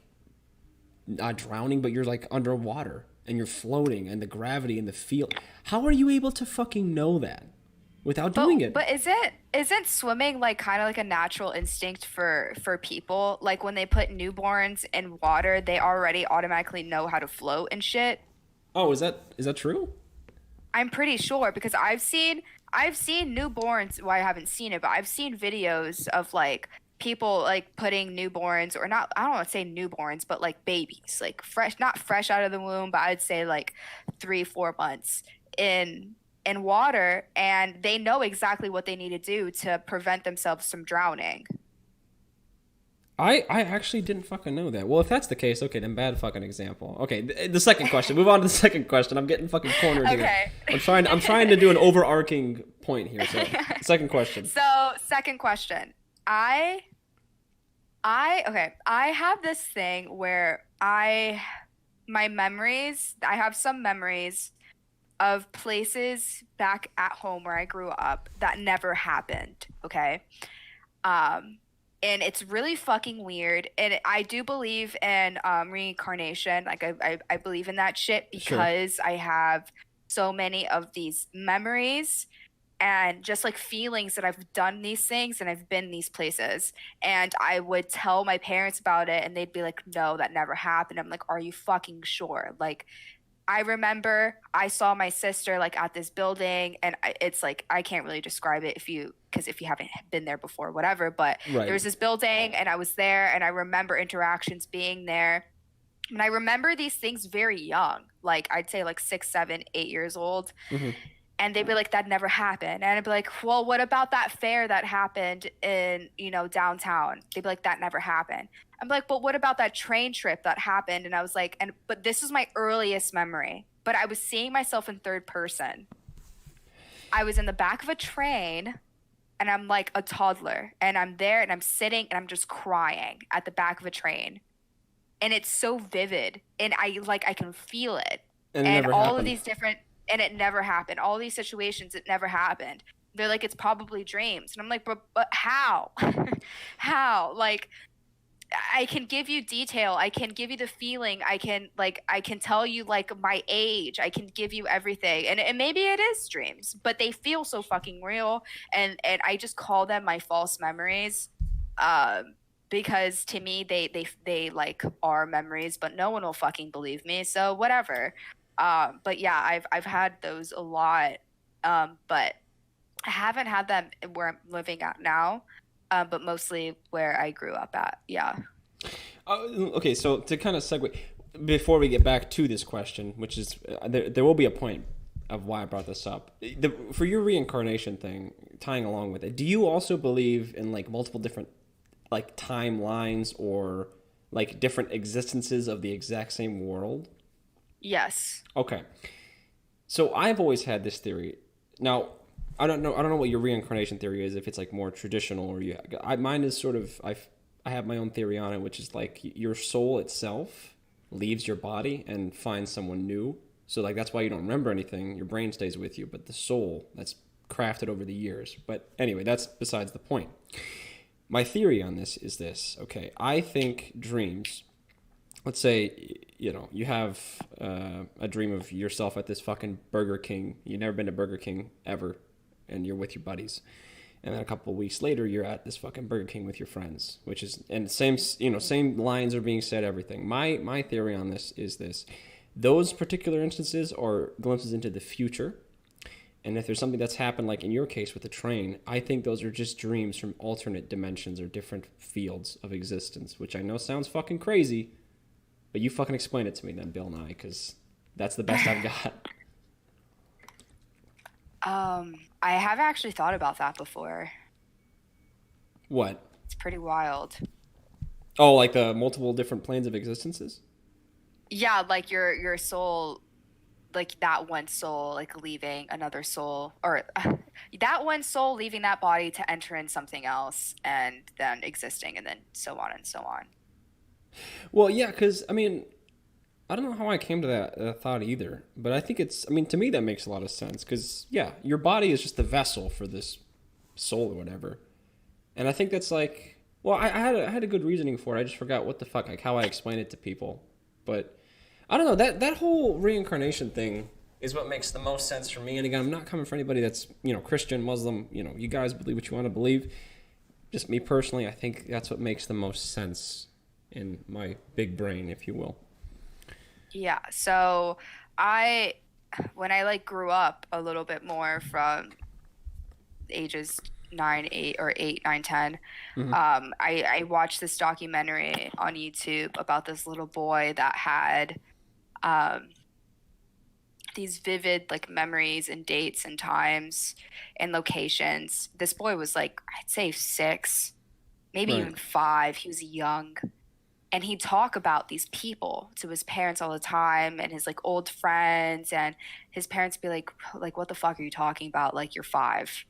not drowning, but you're like underwater and you're floating and the gravity and the feel. How are you able to fucking know that without doing it? But isn't swimming like kind of like a natural instinct for people? Like when they put newborns in water, they already automatically know how to float and shit. Oh, is that true? I'm pretty sure because I've seen newborns. Well, I haven't seen it, but I've seen videos of like people like putting newborns, or not, I don't want to say newborns, but like babies, like fresh, not fresh out of the womb, but I'd say like 3, 4 months in water, and they know exactly what they need to do to prevent themselves from drowning. I actually didn't fucking know that. Well, if that's the case, okay, then bad fucking example. Okay, the second question. Move on to the second question. I'm getting fucking cornered here. Okay. I'm trying to do an overarching point here. So, second question. So, second question. I have this thing where I have some memories of places back at home where I grew up that never happened, okay? And it's really fucking weird. And I do believe in reincarnation. Like I believe in that shit because I have so many of these memories and just like feelings that I've done these things and I've been these places. And I would tell my parents about it and they'd be like, no, that never happened. I'm like, are you fucking sure? Like, I remember I saw my sister like at this building, and it's like I can't really describe it if you haven't been there before, whatever. But there was this building, and I was there, and I remember interactions being there, and I remember these things very young, like I'd say like 6, 7, 8 years old. Mm-hmm. And they'd be like, that never happened. And I'd be like, well, what about that fair that happened in, downtown? They'd be like, that never happened. I'm like, but what about that train trip that happened? And I was like, but this was my earliest memory. But I was seeing myself in third person. I was in the back of a train, and I'm like a toddler. And I'm there, and I'm sitting, and I'm just crying at the back of a train. And it's so vivid. And I can feel it. And all happened. Of these different... And it never happened. All these situations, it never happened. They're like, it's probably dreams. And I'm like, but how? How? Like, I can give you detail. I can give you the feeling. I can tell you like my age. I can give you everything. And maybe it is dreams, but they feel so fucking real. And I just call them my false memories. Because to me, they like are memories, but no one will fucking believe me. So whatever. But yeah, I've had those a lot, but I haven't had them where I'm living at now, but mostly where I grew up at. Yeah. Okay, so to kind of segue, before we get back to this question, which is there will be a point of why I brought this up. For your reincarnation thing, tying along with it, do you also believe in like multiple different like timelines or like different existences of the exact same world? Yes. Okay. So I've always had this theory. Now, I don't know what your reincarnation theory is, if it's like more traditional or mine is sort of I have my own theory on it, which is like your soul itself leaves your body and finds someone new. So like that's why you don't remember anything. Your brain stays with you, but the soul that's crafted over the years. But anyway, that's besides the point. My theory on this is this. Okay, I think dreams, let's say, you have a dream of yourself at this fucking Burger King. You've never been to Burger King ever, and you're with your buddies. And then a couple of weeks later, you're at this fucking Burger King with your friends, which is, and same lines are being said, everything. My theory on this is this. Those particular instances are glimpses into the future. And if there's something that's happened, like in your case with the train, I think those are just dreams from alternate dimensions or different fields of existence, which I know sounds fucking crazy. But you fucking explain it to me then, Bill Nye, because that's the best I've got. I have actually thought about that before. What? It's pretty wild. Oh, like the multiple different planes of existences? Yeah, like your soul, like that one soul, like leaving another soul, or that one soul leaving that body to enter in something else, and then existing, and then so on and so on. Well, yeah, because, I mean, I don't know how I came to that thought either, but I think to me that makes a lot of sense, because, yeah, your body is just the vessel for this soul or whatever, and I think that's like, well, I had a good reasoning for it, I just forgot what the fuck, like, how I explain it to people, but, I don't know, that whole reincarnation thing is what makes the most sense for me, and again, I'm not coming for anybody that's, Christian, Muslim, you guys believe what you want to believe, just me personally, I think that's what makes the most sense in my big brain, if you will. Yeah, so when I like grew up a little bit more from ages 9, 8, or 8, 9, 10. I watched this documentary on YouTube about this little boy that had these vivid like memories and dates and times and locations. This boy was like, I'd say 6, maybe even 5. He was young. And he'd talk about these people to his parents all the time and his like old friends, and his parents be like, what the fuck are you talking about? Like, you're 5.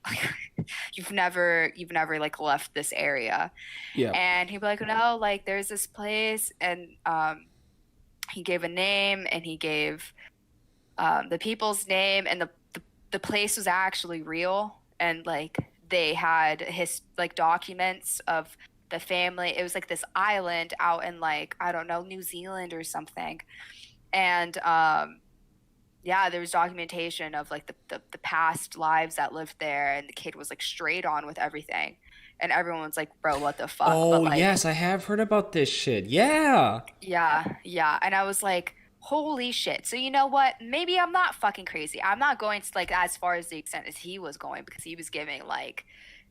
you've never like left this area. Yeah. And he'd be like, no, like there's this place, and he gave a name, and he gave the people's name, and the place was actually real, and like they had his like documents of the family. It was like this island out in like, I don't know, New Zealand or something. And yeah, there was documentation of like the past lives that lived there, and the kid was like straight on with everything. And everyone was like, bro, what the fuck? Oh, but, like, yes, I have heard about this shit. Yeah. Yeah. And I was like, holy shit. So you know what? Maybe I'm not fucking crazy. I'm not going to like as far as the extent as he was going, because he was giving like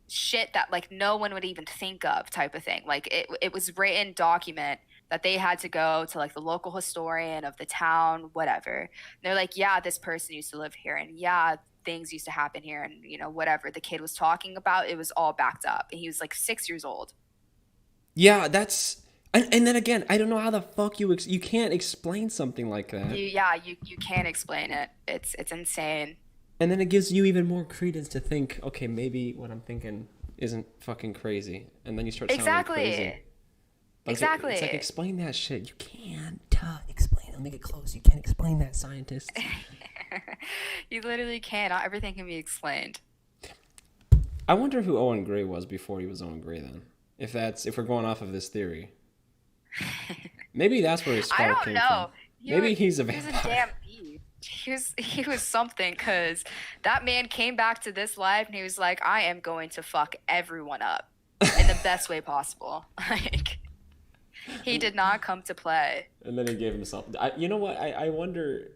shit that like no one would even think of, type of thing. Like it was written document that they had to go to like the local historian of the town, whatever. And they're like, yeah, this person used to live here, and yeah, things used to happen here, and you know, whatever the kid was talking about, it was all backed up. And he was like 6 years old. Yeah, that's and then again, I don't know how the fuck you can't explain something like that. You can't explain it. It's insane. And then it gives you even more credence to think, okay, maybe what I'm thinking isn't fucking crazy. And then you start sounding crazy. But exactly. It's like, explain that shit. You can't explain it. Let me get close. You can't explain that, scientists. You literally can't. Not everything can be explained. I wonder who Owen Gray was before he was Owen Gray then. If we're going off of this theory. Maybe that's where his scar came from. I don't know. Maybe he's a vampire. He was a damn beast. He was something, because that man came back to this life and he was like, I am going to fuck everyone up in the best way possible. Like, he did not come to play. And then he gave himself. You know what? I wonder.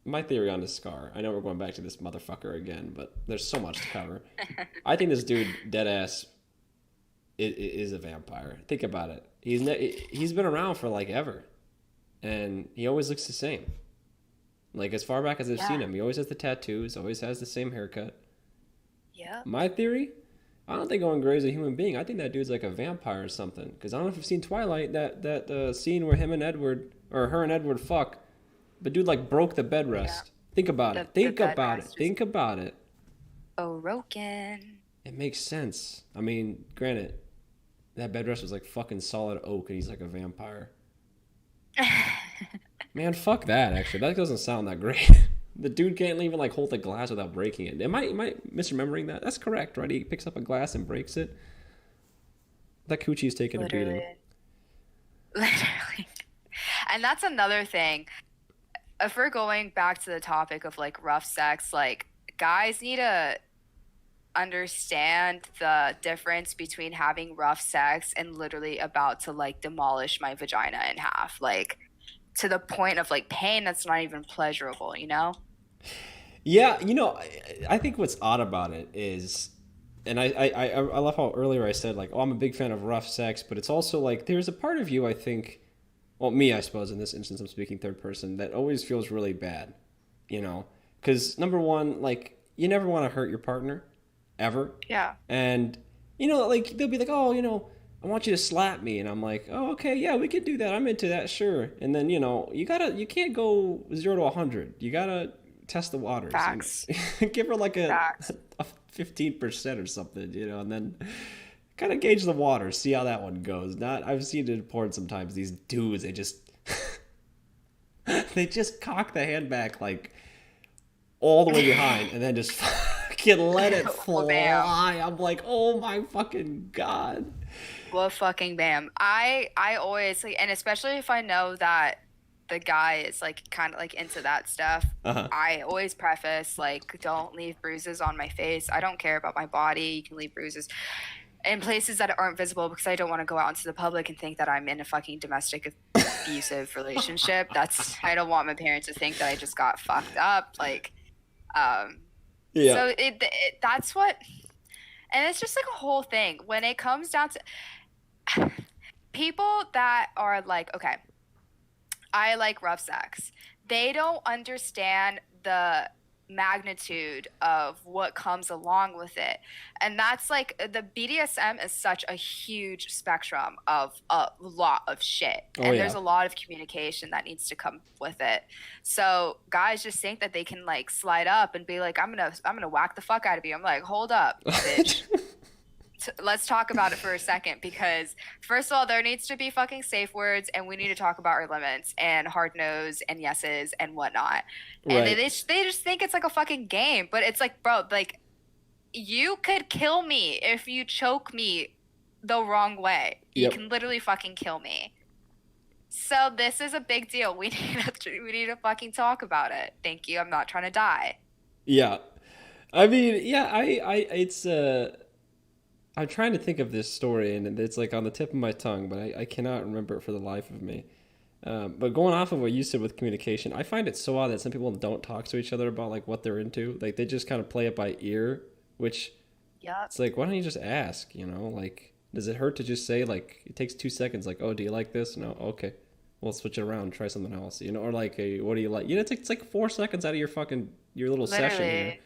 My theory on this scar. I know we're going back to this motherfucker again, but there's so much to cover. I think this dude, dead ass, is a vampire. Think about it. He's been around for like ever, and he always looks the same. Like, as far back as I've seen him, he always has the tattoos, always has the same haircut. Yeah. My theory, I don't think Owen Gray is a human being. I think that dude's like a vampire or something. Because I don't know if you've seen Twilight, that scene where him and Edward, or her and Edward fuck, the dude like broke the bed rest. Yeah. Think about it. Think about it. Broken. It makes sense. I mean, granted, that bed rest was like fucking solid oak, and he's like a vampire. Man, fuck that, actually. That doesn't sound that great. The dude can't even like hold the glass without breaking it. Am I misremembering that? That's correct, right? He picks up a glass and breaks it. That coochie's taking a beating. Literally. And that's another thing. If we're going back to the topic of like rough sex, like guys need to understand the difference between having rough sex and literally about to like demolish my vagina in half. Like, to the point of like pain that's not even pleasurable, you know? Yeah, you know, I think what's odd about it is, and I love how earlier I said like, oh, I'm a big fan of rough sex, but it's also like there's a part of you, I think, well, me, I suppose in this instance I'm speaking third person, that always feels really bad, you know? Because number one, like, you never want to hurt your partner, ever. Yeah. And, you know, like, they'll be like, oh, you know, I want you to slap me. And I'm like, oh, okay, yeah, we could do that. I'm into that, sure. And then, you know, you can't go 0 to 100. You gotta test the waters. Facts. You know? Give her like a 15% or something, you know, and then kind of gauge the water, see how that one goes. I've seen it in porn sometimes. These dudes, they just cock the hand back like all the way behind and then just fucking let it fly. I'm like, oh my fucking God. Well, fucking bam. I always, like, and especially if I know that the guy is like kind of like into that stuff, I always preface like, don't leave bruises on my face. I don't care about my body. You can leave bruises in places that aren't visible, because I don't want to go out into the public and think that I'm in a fucking domestic abusive relationship. I don't want my parents to think that I just got fucked up. Like, yeah. So that's what. And it's just like a whole thing when it comes down to people that are like, okay, I like rough sex. They don't understand the magnitude of what comes along with it. And that's like the BDSM is such a huge spectrum of a lot of shit. Oh, And yeah. there's a lot of communication that needs to come with it. So guys just think that they can like slide up and be like, I'm gonna whack the fuck out of you. I'm like, hold up, bitch. Let's talk about it for a second, because first of all, there needs to be fucking safe words, and we need to talk about our limits and hard no's and yeses and whatnot. And Right. they just think it's like a fucking game, but it's like, bro, like you could kill me if you choke me the wrong way. You can literally fucking kill me. So this is a big deal. We need to fucking talk about it. Thank you. I'm not trying to die. Yeah. I mean, yeah, it's I'm trying to think of this story, and it's like on the tip of my tongue, but I cannot remember it for the life of me. But going off of what you said with communication, I find it so odd that some people don't talk to each other about like what they're into. Like they just kind of play it by ear, which it's like, why don't you just ask? You know, like does it hurt to just say, like, it takes 2 seconds, like, oh, do you like this? No, okay, we'll switch it around, try something else. You know, or like, what do you like? You know, it's like 4 seconds out of your little session here,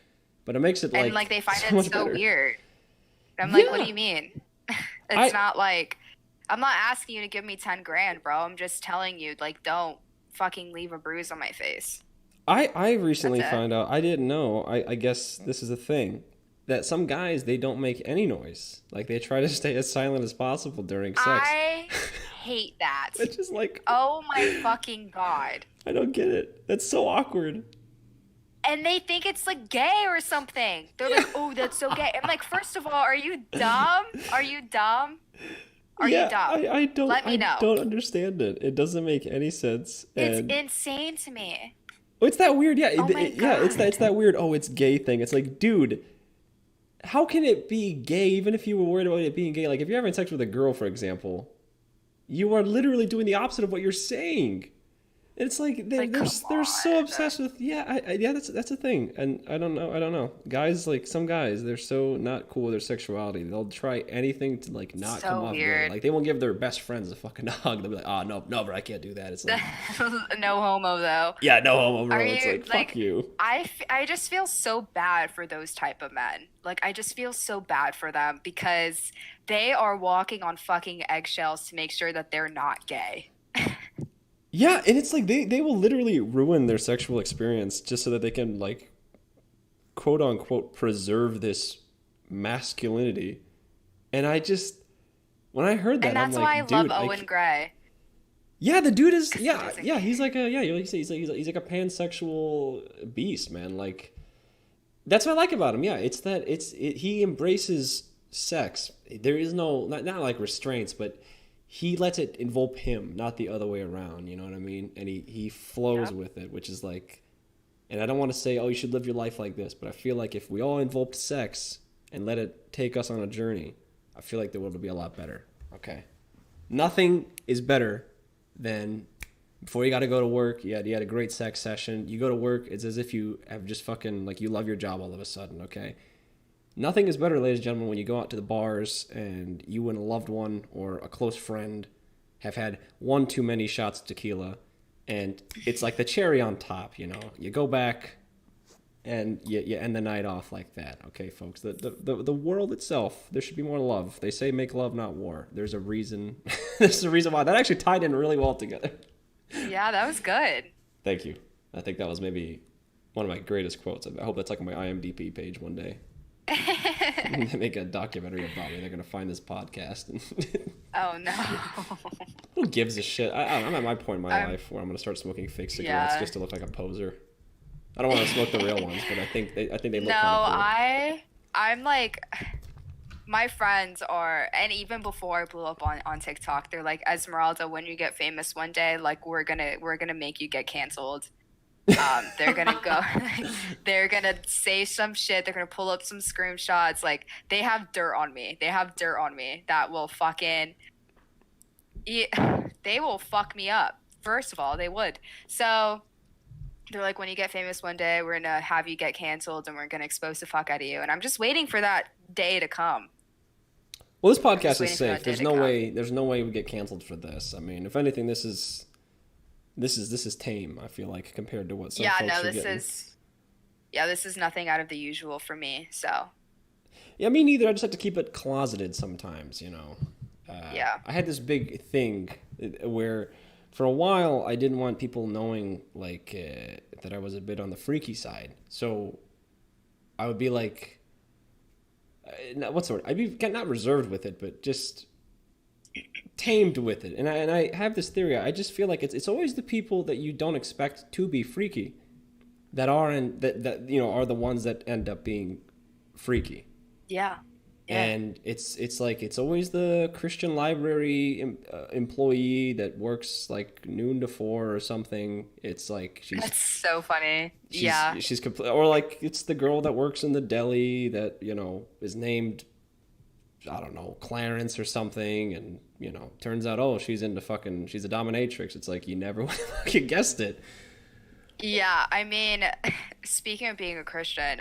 but it makes it like, and like they find so it so better. Weird. I'm like, what do you mean? It's not like, I'm not asking you to give me 10 grand, bro. I'm just telling you, like, don't fucking leave a bruise on my face. I recently found out, I didn't know, I guess this is a thing, that some guys, they don't make any noise. Like, they try to stay as silent as possible during sex. I hate that. It's just like, oh my fucking God. I don't get it. That's so awkward. And they think it's like gay or something. They're like, oh, that's so gay. I'm like, first of all, are you dumb? Are you dumb? Are you dumb? I don't, Let me know. I don't understand it. It doesn't make any sense. It's insane to me. Oh, it's that weird, yeah. Oh my God. It's that weird, oh, it's gay thing. It's like, dude, how can it be gay even if you were worried about it being gay? Like, if you're having sex with a girl, for example, you are literally doing the opposite of what you're saying. It's like they're so obsessed with that's a thing, and I don't know guys, like some guys, they're so not cool with their sexuality, they'll try anything to like not come off good. Like they won't give their best friends a fucking hug. They'll be like, oh no bro, I can't do that. It's like no homo though. Yeah, no homo, bro. It's like fuck you. I just feel so bad for those type of men. Like I just feel so bad for them because they are walking on fucking eggshells to make sure that they're not gay. Yeah, and it's like they will literally ruin their sexual experience just so that they can, like, quote unquote preserve this masculinity. And I just, when I heard that, I'm like, dude, that's why I love Owen Gray. Yeah, the dude is he's like a he's like a pansexual beast, man. Like that's what I like about him. Yeah, it's that he embraces sex. There is no not like restraints, but he lets it involve him, not the other way around, you know what I mean? And he flows with it, which is like, and I don't want to say, oh, you should live your life like this, but I feel like if we all involved sex and let it take us on a journey, I feel like the world would be a lot better, okay? Nothing is better than before you got to go to work, you had a great sex session, you go to work, it's as if you have just fucking, like, you love your job all of a sudden, okay? Nothing is better, ladies and gentlemen, when you go out to the bars and you and a loved one or a close friend have had one too many shots of tequila, and it's like the cherry on top, you know? You go back and you end the night off like that, okay, folks? The world itself, there should be more love. They say make love, not war. There's a reason. There's a reason why. That actually tied in really well together. Yeah, that was good. Thank you. I think that was maybe one of my greatest quotes. I hope that's like on my IMDb page one day. They make a documentary about me. They're gonna find this podcast. Oh no! Who gives a shit? I'm at my point in my life where I'm gonna start smoking fake cigarettes just to look like a poser. I don't want to smoke the real ones, but I think they look kind of cool. I'm like, my friends are, and even before I blew up on TikTok, they're like, Esmeralda, when you get famous one day, like we're gonna make you get canceled. They're gonna say some shit. They're gonna pull up some screenshots. Like they have dirt on me. That will fucking, they will fuck me up. First of all, they would. So They're like, when you get famous one day, we're gonna have you get canceled and we're gonna expose the fuck out of you. And I'm just waiting for that day to come. Well, this podcast is safe. There's no way. There's no way we get canceled for this. I mean, if anything, this is tame. I feel like compared to what some folks are getting. This is nothing out of the usual for me. So. Yeah, me neither. I just have to keep it closeted sometimes. I had this big thing where, for a while, I didn't want people knowing that I was a bit on the freaky side. So, I would be like. What's the word? I'd be not reserved with it, but just tamed with it. And I have this theory. I just feel like it's always the people that you don't expect to be freaky that are are the ones that end up being freaky. Yeah. And it's like it's always the Christian library employee that works like noon to 4 or something. It's like that's so funny. She's or like it's the girl that works in the deli that is named, I don't know, Clarence or something, and turns out she's a dominatrix. It's like you never would have guessed it. Yeah, I mean, speaking of being a Christian,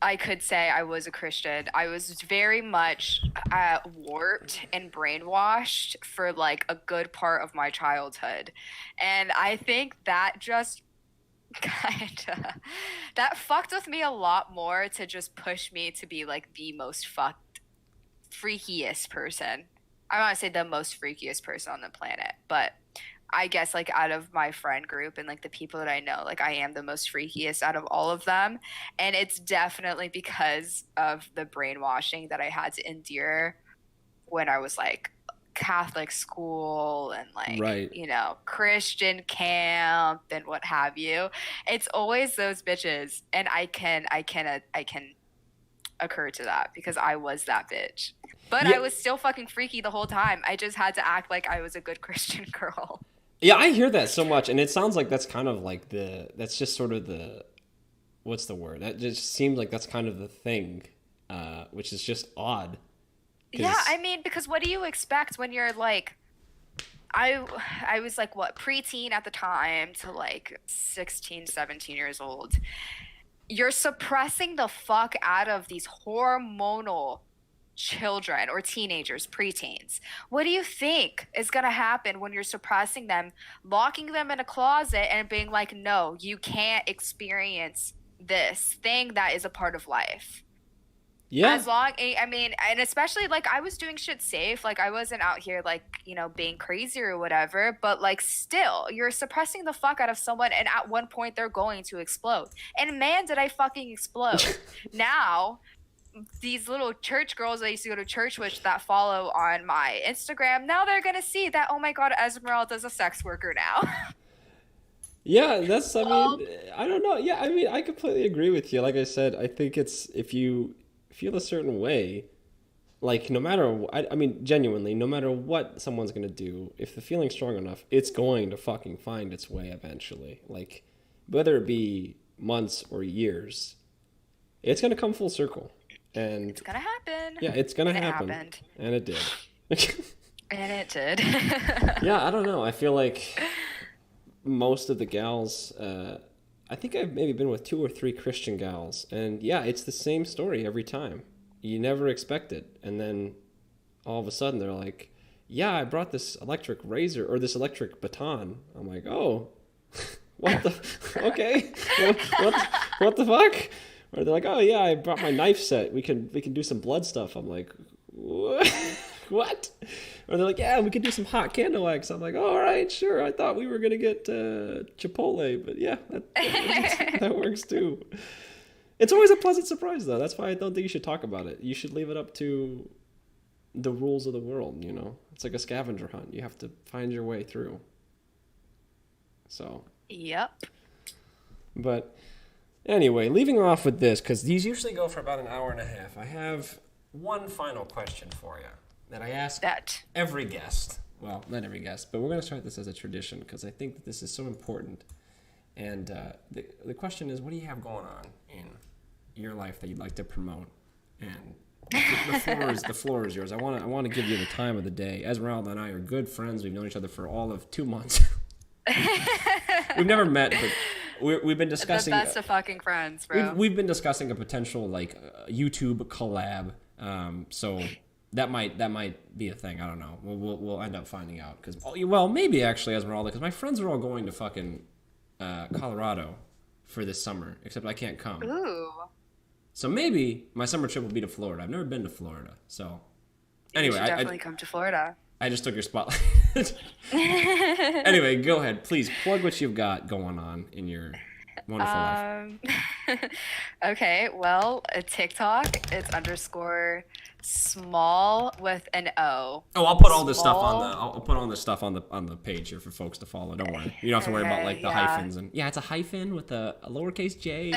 I could say I was a Christian. I was very much warped and brainwashed for like a good part of my childhood. And I think that just that fucked with me a lot more to just push me to be like the most freakiest person. I want to say the most freakiest person on the planet, but I guess like out of my friend group and like the people that I know, like I am the most freakiest out of all of them. And it's definitely because of the brainwashing that I had to endure when I was like Catholic school and like, right. Christian camp and what have you. It's always those bitches. And I can occur to that because I was that bitch. But yeah. I was still fucking freaky the whole time. I just had to act like I was a good Christian girl. Yeah, I hear that so much, and it sounds like that's kind of like that's just sort of what's the word? That just seems like that's kind of the thing, which is just odd. Yeah, I mean, because what do you expect when you're like, I was like, what, preteen at the time to like 16, 17 years old. You're suppressing the fuck out of these hormonal children or teenagers, preteens. What do you think is going to happen when you're suppressing them, locking them in a closet and being like, no, you can't experience this thing that is a part of life? Yeah. And especially like I was doing shit safe. Like I wasn't out here like, being crazy or whatever, but like still you're suppressing the fuck out of someone. And at one point they're going to explode. And man, did I fucking explode. Now, these little church girls I used to go to church with that follow on my Instagram, now they're going to see that, oh my God, Esmeralda's a sex worker now. Yeah, I don't know. Yeah, I mean, I completely agree with you. Like I said, I think it's, if you feel a certain way, like genuinely, no matter what someone's going to do, if the feeling's strong enough, it's going to fucking find its way eventually. Like, whether it be months or years, it's going to come full circle. And it's gonna happen. Yeah, it's gonna happen. And it did. And it did. Yeah, I don't know. I feel like most of the gals, I think I've maybe been with 2 or 3 Christian gals, and yeah, it's the same story every time. You never expect it, and then all of a sudden they're like, yeah, I brought this electric razor or this electric baton. I'm like, oh, what the, okay, what the fuck? Or they're like, oh yeah, I brought my knife set. We can do some blood stuff. I'm like, what? Or they're like, yeah, we can do some hot candle wax. I'm like, oh, all right, sure. I thought we were gonna get Chipotle, but yeah, that works too. It's always a pleasant surprise, though. That's why I don't think you should talk about it. You should leave it up to the rules of the world. It's like a scavenger hunt. You have to find your way through. So. Yep. But. Anyway, leaving off with this, because these usually go for about an hour and a half, I have one final question for you that I ask every guest. Well, not every guest, but we're going to start this as a tradition, because I think that this is so important. And the question is, what do you have going on in your life that you'd like to promote? And the floor is yours. I want to give you the time of the day. Esmeralda and I are good friends. We've known each other for all of 2 months. We've never met, but we've been discussing. The best of fucking friends, bro. We've been discussing a potential like YouTube collab. So that might be a thing. I don't know. We'll end up finding out because maybe actually Esmeralda, because my friends are all going to fucking Colorado for this summer, except I can't come. Ooh. So maybe my summer trip will be to Florida. I've never been to Florida, so anyway, you should definitely come to Florida. I just took your spotlight. Anyway, go ahead. Please plug what you've got going on in your wonderful life. Okay, well, TikTok, it's _small with an O. Oh, I'll put all this stuff on the page here for folks to follow. Don't worry. You don't have to worry about like the hyphens and it's a hyphen with a lowercase j.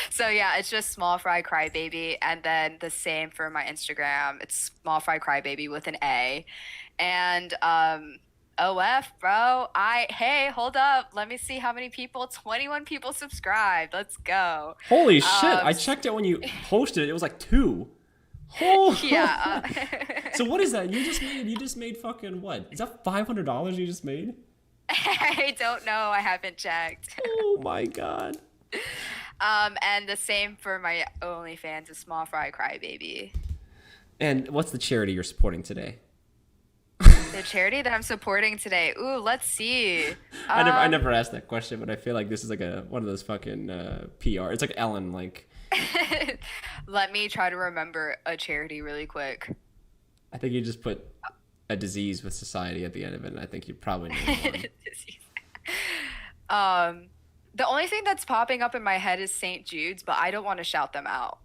So yeah, it's just SmallFryCryBaby, and then the same for my Instagram. It's SmallFryCryBaby with an A, and OF, bro. Hey, hold up. Let me see how many people. 21 people subscribed. Let's go. Holy shit! I checked it when you posted it. It was like 2. Oh yeah. So what is that? You just made fucking what? Is that $500 you just made? I don't know. I haven't checked. Oh my god. And the same for my OnlyFans, is SmallFryCryBaby. And what's the charity you're supporting today? The charity that I'm supporting today. Ooh, let's see. I never asked that question, but I feel like this is like one of those fucking PR. It's like Ellen, like. Let me try to remember a charity really quick. I think you just put a disease with society at the end of it, and I think you probably know one. The only thing that's popping up in my head is St. Jude's, but I don't want to shout them out.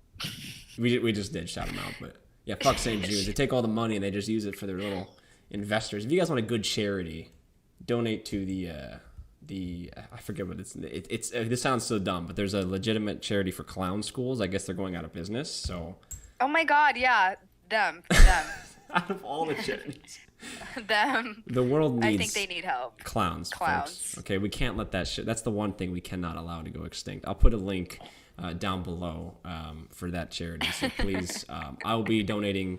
We just did shout them out, but yeah, fuck St. Jude's. They take all the money and they just use it for their little investors. If you guys want a good charity, donate to the I forget what it's this sounds so dumb, but there's a legitimate charity for clown schools. I guess they're going out of business, so. Oh my god, yeah, them. Out of all the charities. Them. The world needs. I think they need help. Clowns. Folks. Okay, we can't let that shit. That's the one thing we cannot allow to go extinct. I'll put a link down below for that charity. So please, I will be donating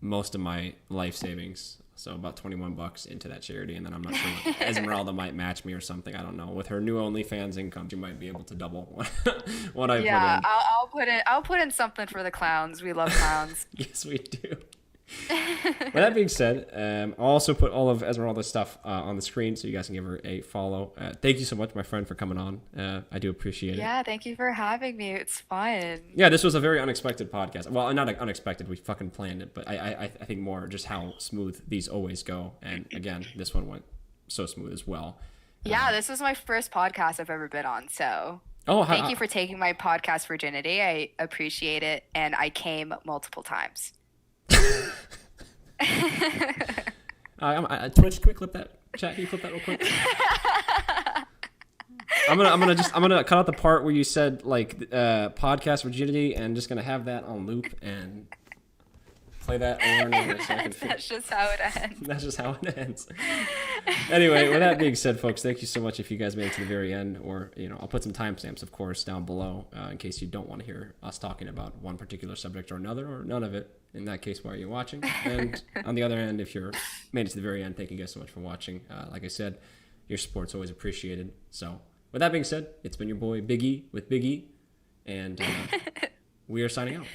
most of my life savings. So about $21 into that charity, and then I'm not sure Esmeralda might match me or something. I don't know. With her new OnlyFans income, she might be able to double what I put in. Yeah, I'll put in something for the clowns. We love clowns. Yes, we do. With that being said, I'll also put all of Esmeralda's stuff on the screen so you guys can give her a follow. Thank you so much, my friend, for coming on. I do appreciate it. Yeah, thank you for having me. It's fun. Yeah, this was a very unexpected podcast. Well, not unexpected. We fucking planned it, but I think more just how smooth these always go. And again, this one went so smooth as well. Yeah, this was my first podcast I've ever been on, so thank you for taking my podcast virginity. I appreciate it, and I came multiple times. Twitch, quick, clip that. Chat, can you clip that real quick? I'm gonna cut out the part where you said like podcast virginity, and just gonna have that on loop and play that over and over. That's just how it ends. That's just how it ends. Anyway, with that being said, folks, thank you so much if you guys made it to the very end, or I'll put some timestamps, of course, down below in case you don't want to hear us talking about one particular subject or another, or none of it. In that case, why are you watching? And on the other end, if you're made it to the very end, thank you guys so much for watching. Like I said, your support's always appreciated. So with that being said, it's been your boy Big E with Big E, and we are signing out.